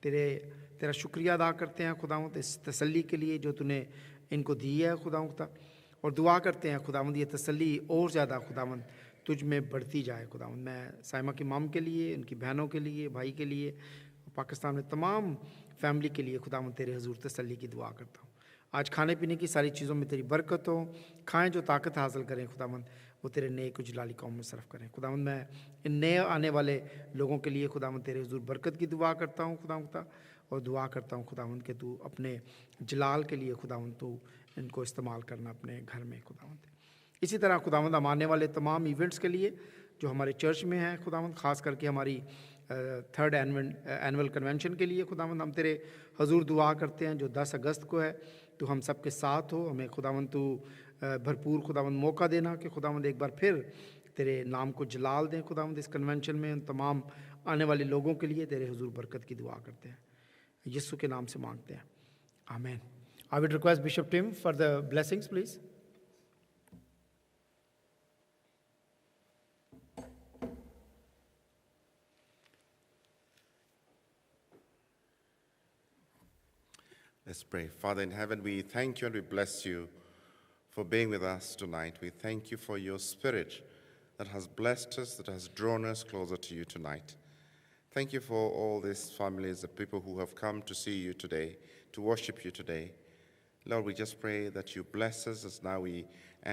तेरा शुक्रिया अदा करते हैं खुदावंद, इस तसल्ली के लिए जो तूने इनको दी है खुदावंद। और दुआ करते हैं खुदावंद ये तसल्ली और ज़्यादा खुदावंद तुझ में बढ़ती जाए खुदावंद। मैं साइमा की माम के लिए, उनकी बहनों के लिए, भाई के लिए, पाकिस्तान में तमाम फैमिली के लिए खुदावंद तेरे हुजूर तसल्ली की दुआ करता हूँ। आज खाने पीने की सारी चीज़ों में तेरी बरकत हो, खाएं जो ताकत हासिल करें खुदावंद, वो तेरे नए को जलाली कौम में सर्फ करें खुदावंद। मैं इन नए आने वाले लोगों के लिए खुदावंद तेरे हुजूर बरकत की दुआ करता हूँ खुदावंद। और दुआ करता हूँ खुदावंद कि तू अपने जलाल के लिए खुदावंद तू इनको इस्तेमाल करना अपने घर में खुदावंद। इसी तरह खुदावंद हम आने वाले तमाम इवेंट्स के लिए जो हमारे चर्च में हैं खुदावंद, ख़ास करके हमारी 3rd एनुअल कन्वेंशन के लिए खुदावंद हम तेरे हुजूर दुआ करते हैं जो 10 अगस्त को है। तो हम सब के साथ हो, हमें खुदावंद तू भरपूर खुदावंद मौका देना कि खुदावंद एक बार फिर तेरे नाम को जलाल दें खुदावंद इस कन्वेंशन में। उन तमाम आने वाले लोगों के लिए तेरे हुजूर बरकत की दुआ करते हैं, यीशु के नाम से मांगते हैं, आमीन। I would request bishop Tim for the blessings please. Let's pray. Father in heaven, we thank you and we bless you for being with us tonight. We thank you for your spirit that has blessed us, that has drawn us closer to you tonight. Thank you for all these families, the people who have come to see you today, to worship you today. Lord, we just pray that you bless us as now we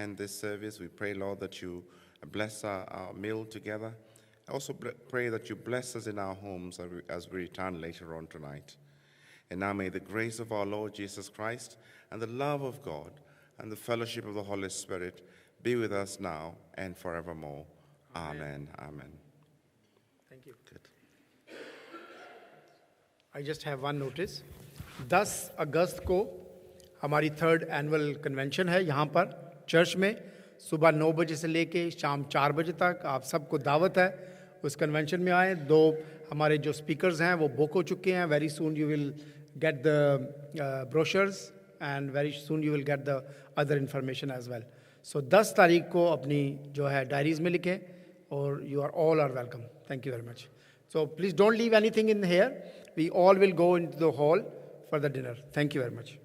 end this service. We pray, Lord, that you bless our meal together. I also pray that you bless us in our homes as we return later on tonight. And now may the grace of our Lord Jesus Christ and the love of God and the fellowship of the Holy Spirit be with us now and forevermore. Amen. Amen. Thank you. Good. I just have one notice. 10 अगस्त को हमारी 3rd annual convention है यहाँ पर church में, सुबह 9 बजे से लेके शाम 4 बजे तक। आप सबको दावत है उस कन्वेंशन में आए। 2 हमारे जो स्पीकर्स हैं वो बुक हो चुके हैं। Very soon you will get the brochures and very soon you will get the other information as well. So 10 तारीख को अपनी जो है डायरीज में लिखें और you are all are welcome. Thank you very much. So please don't leave anything in here. We all will go into the hall for the dinner. Thank you very much.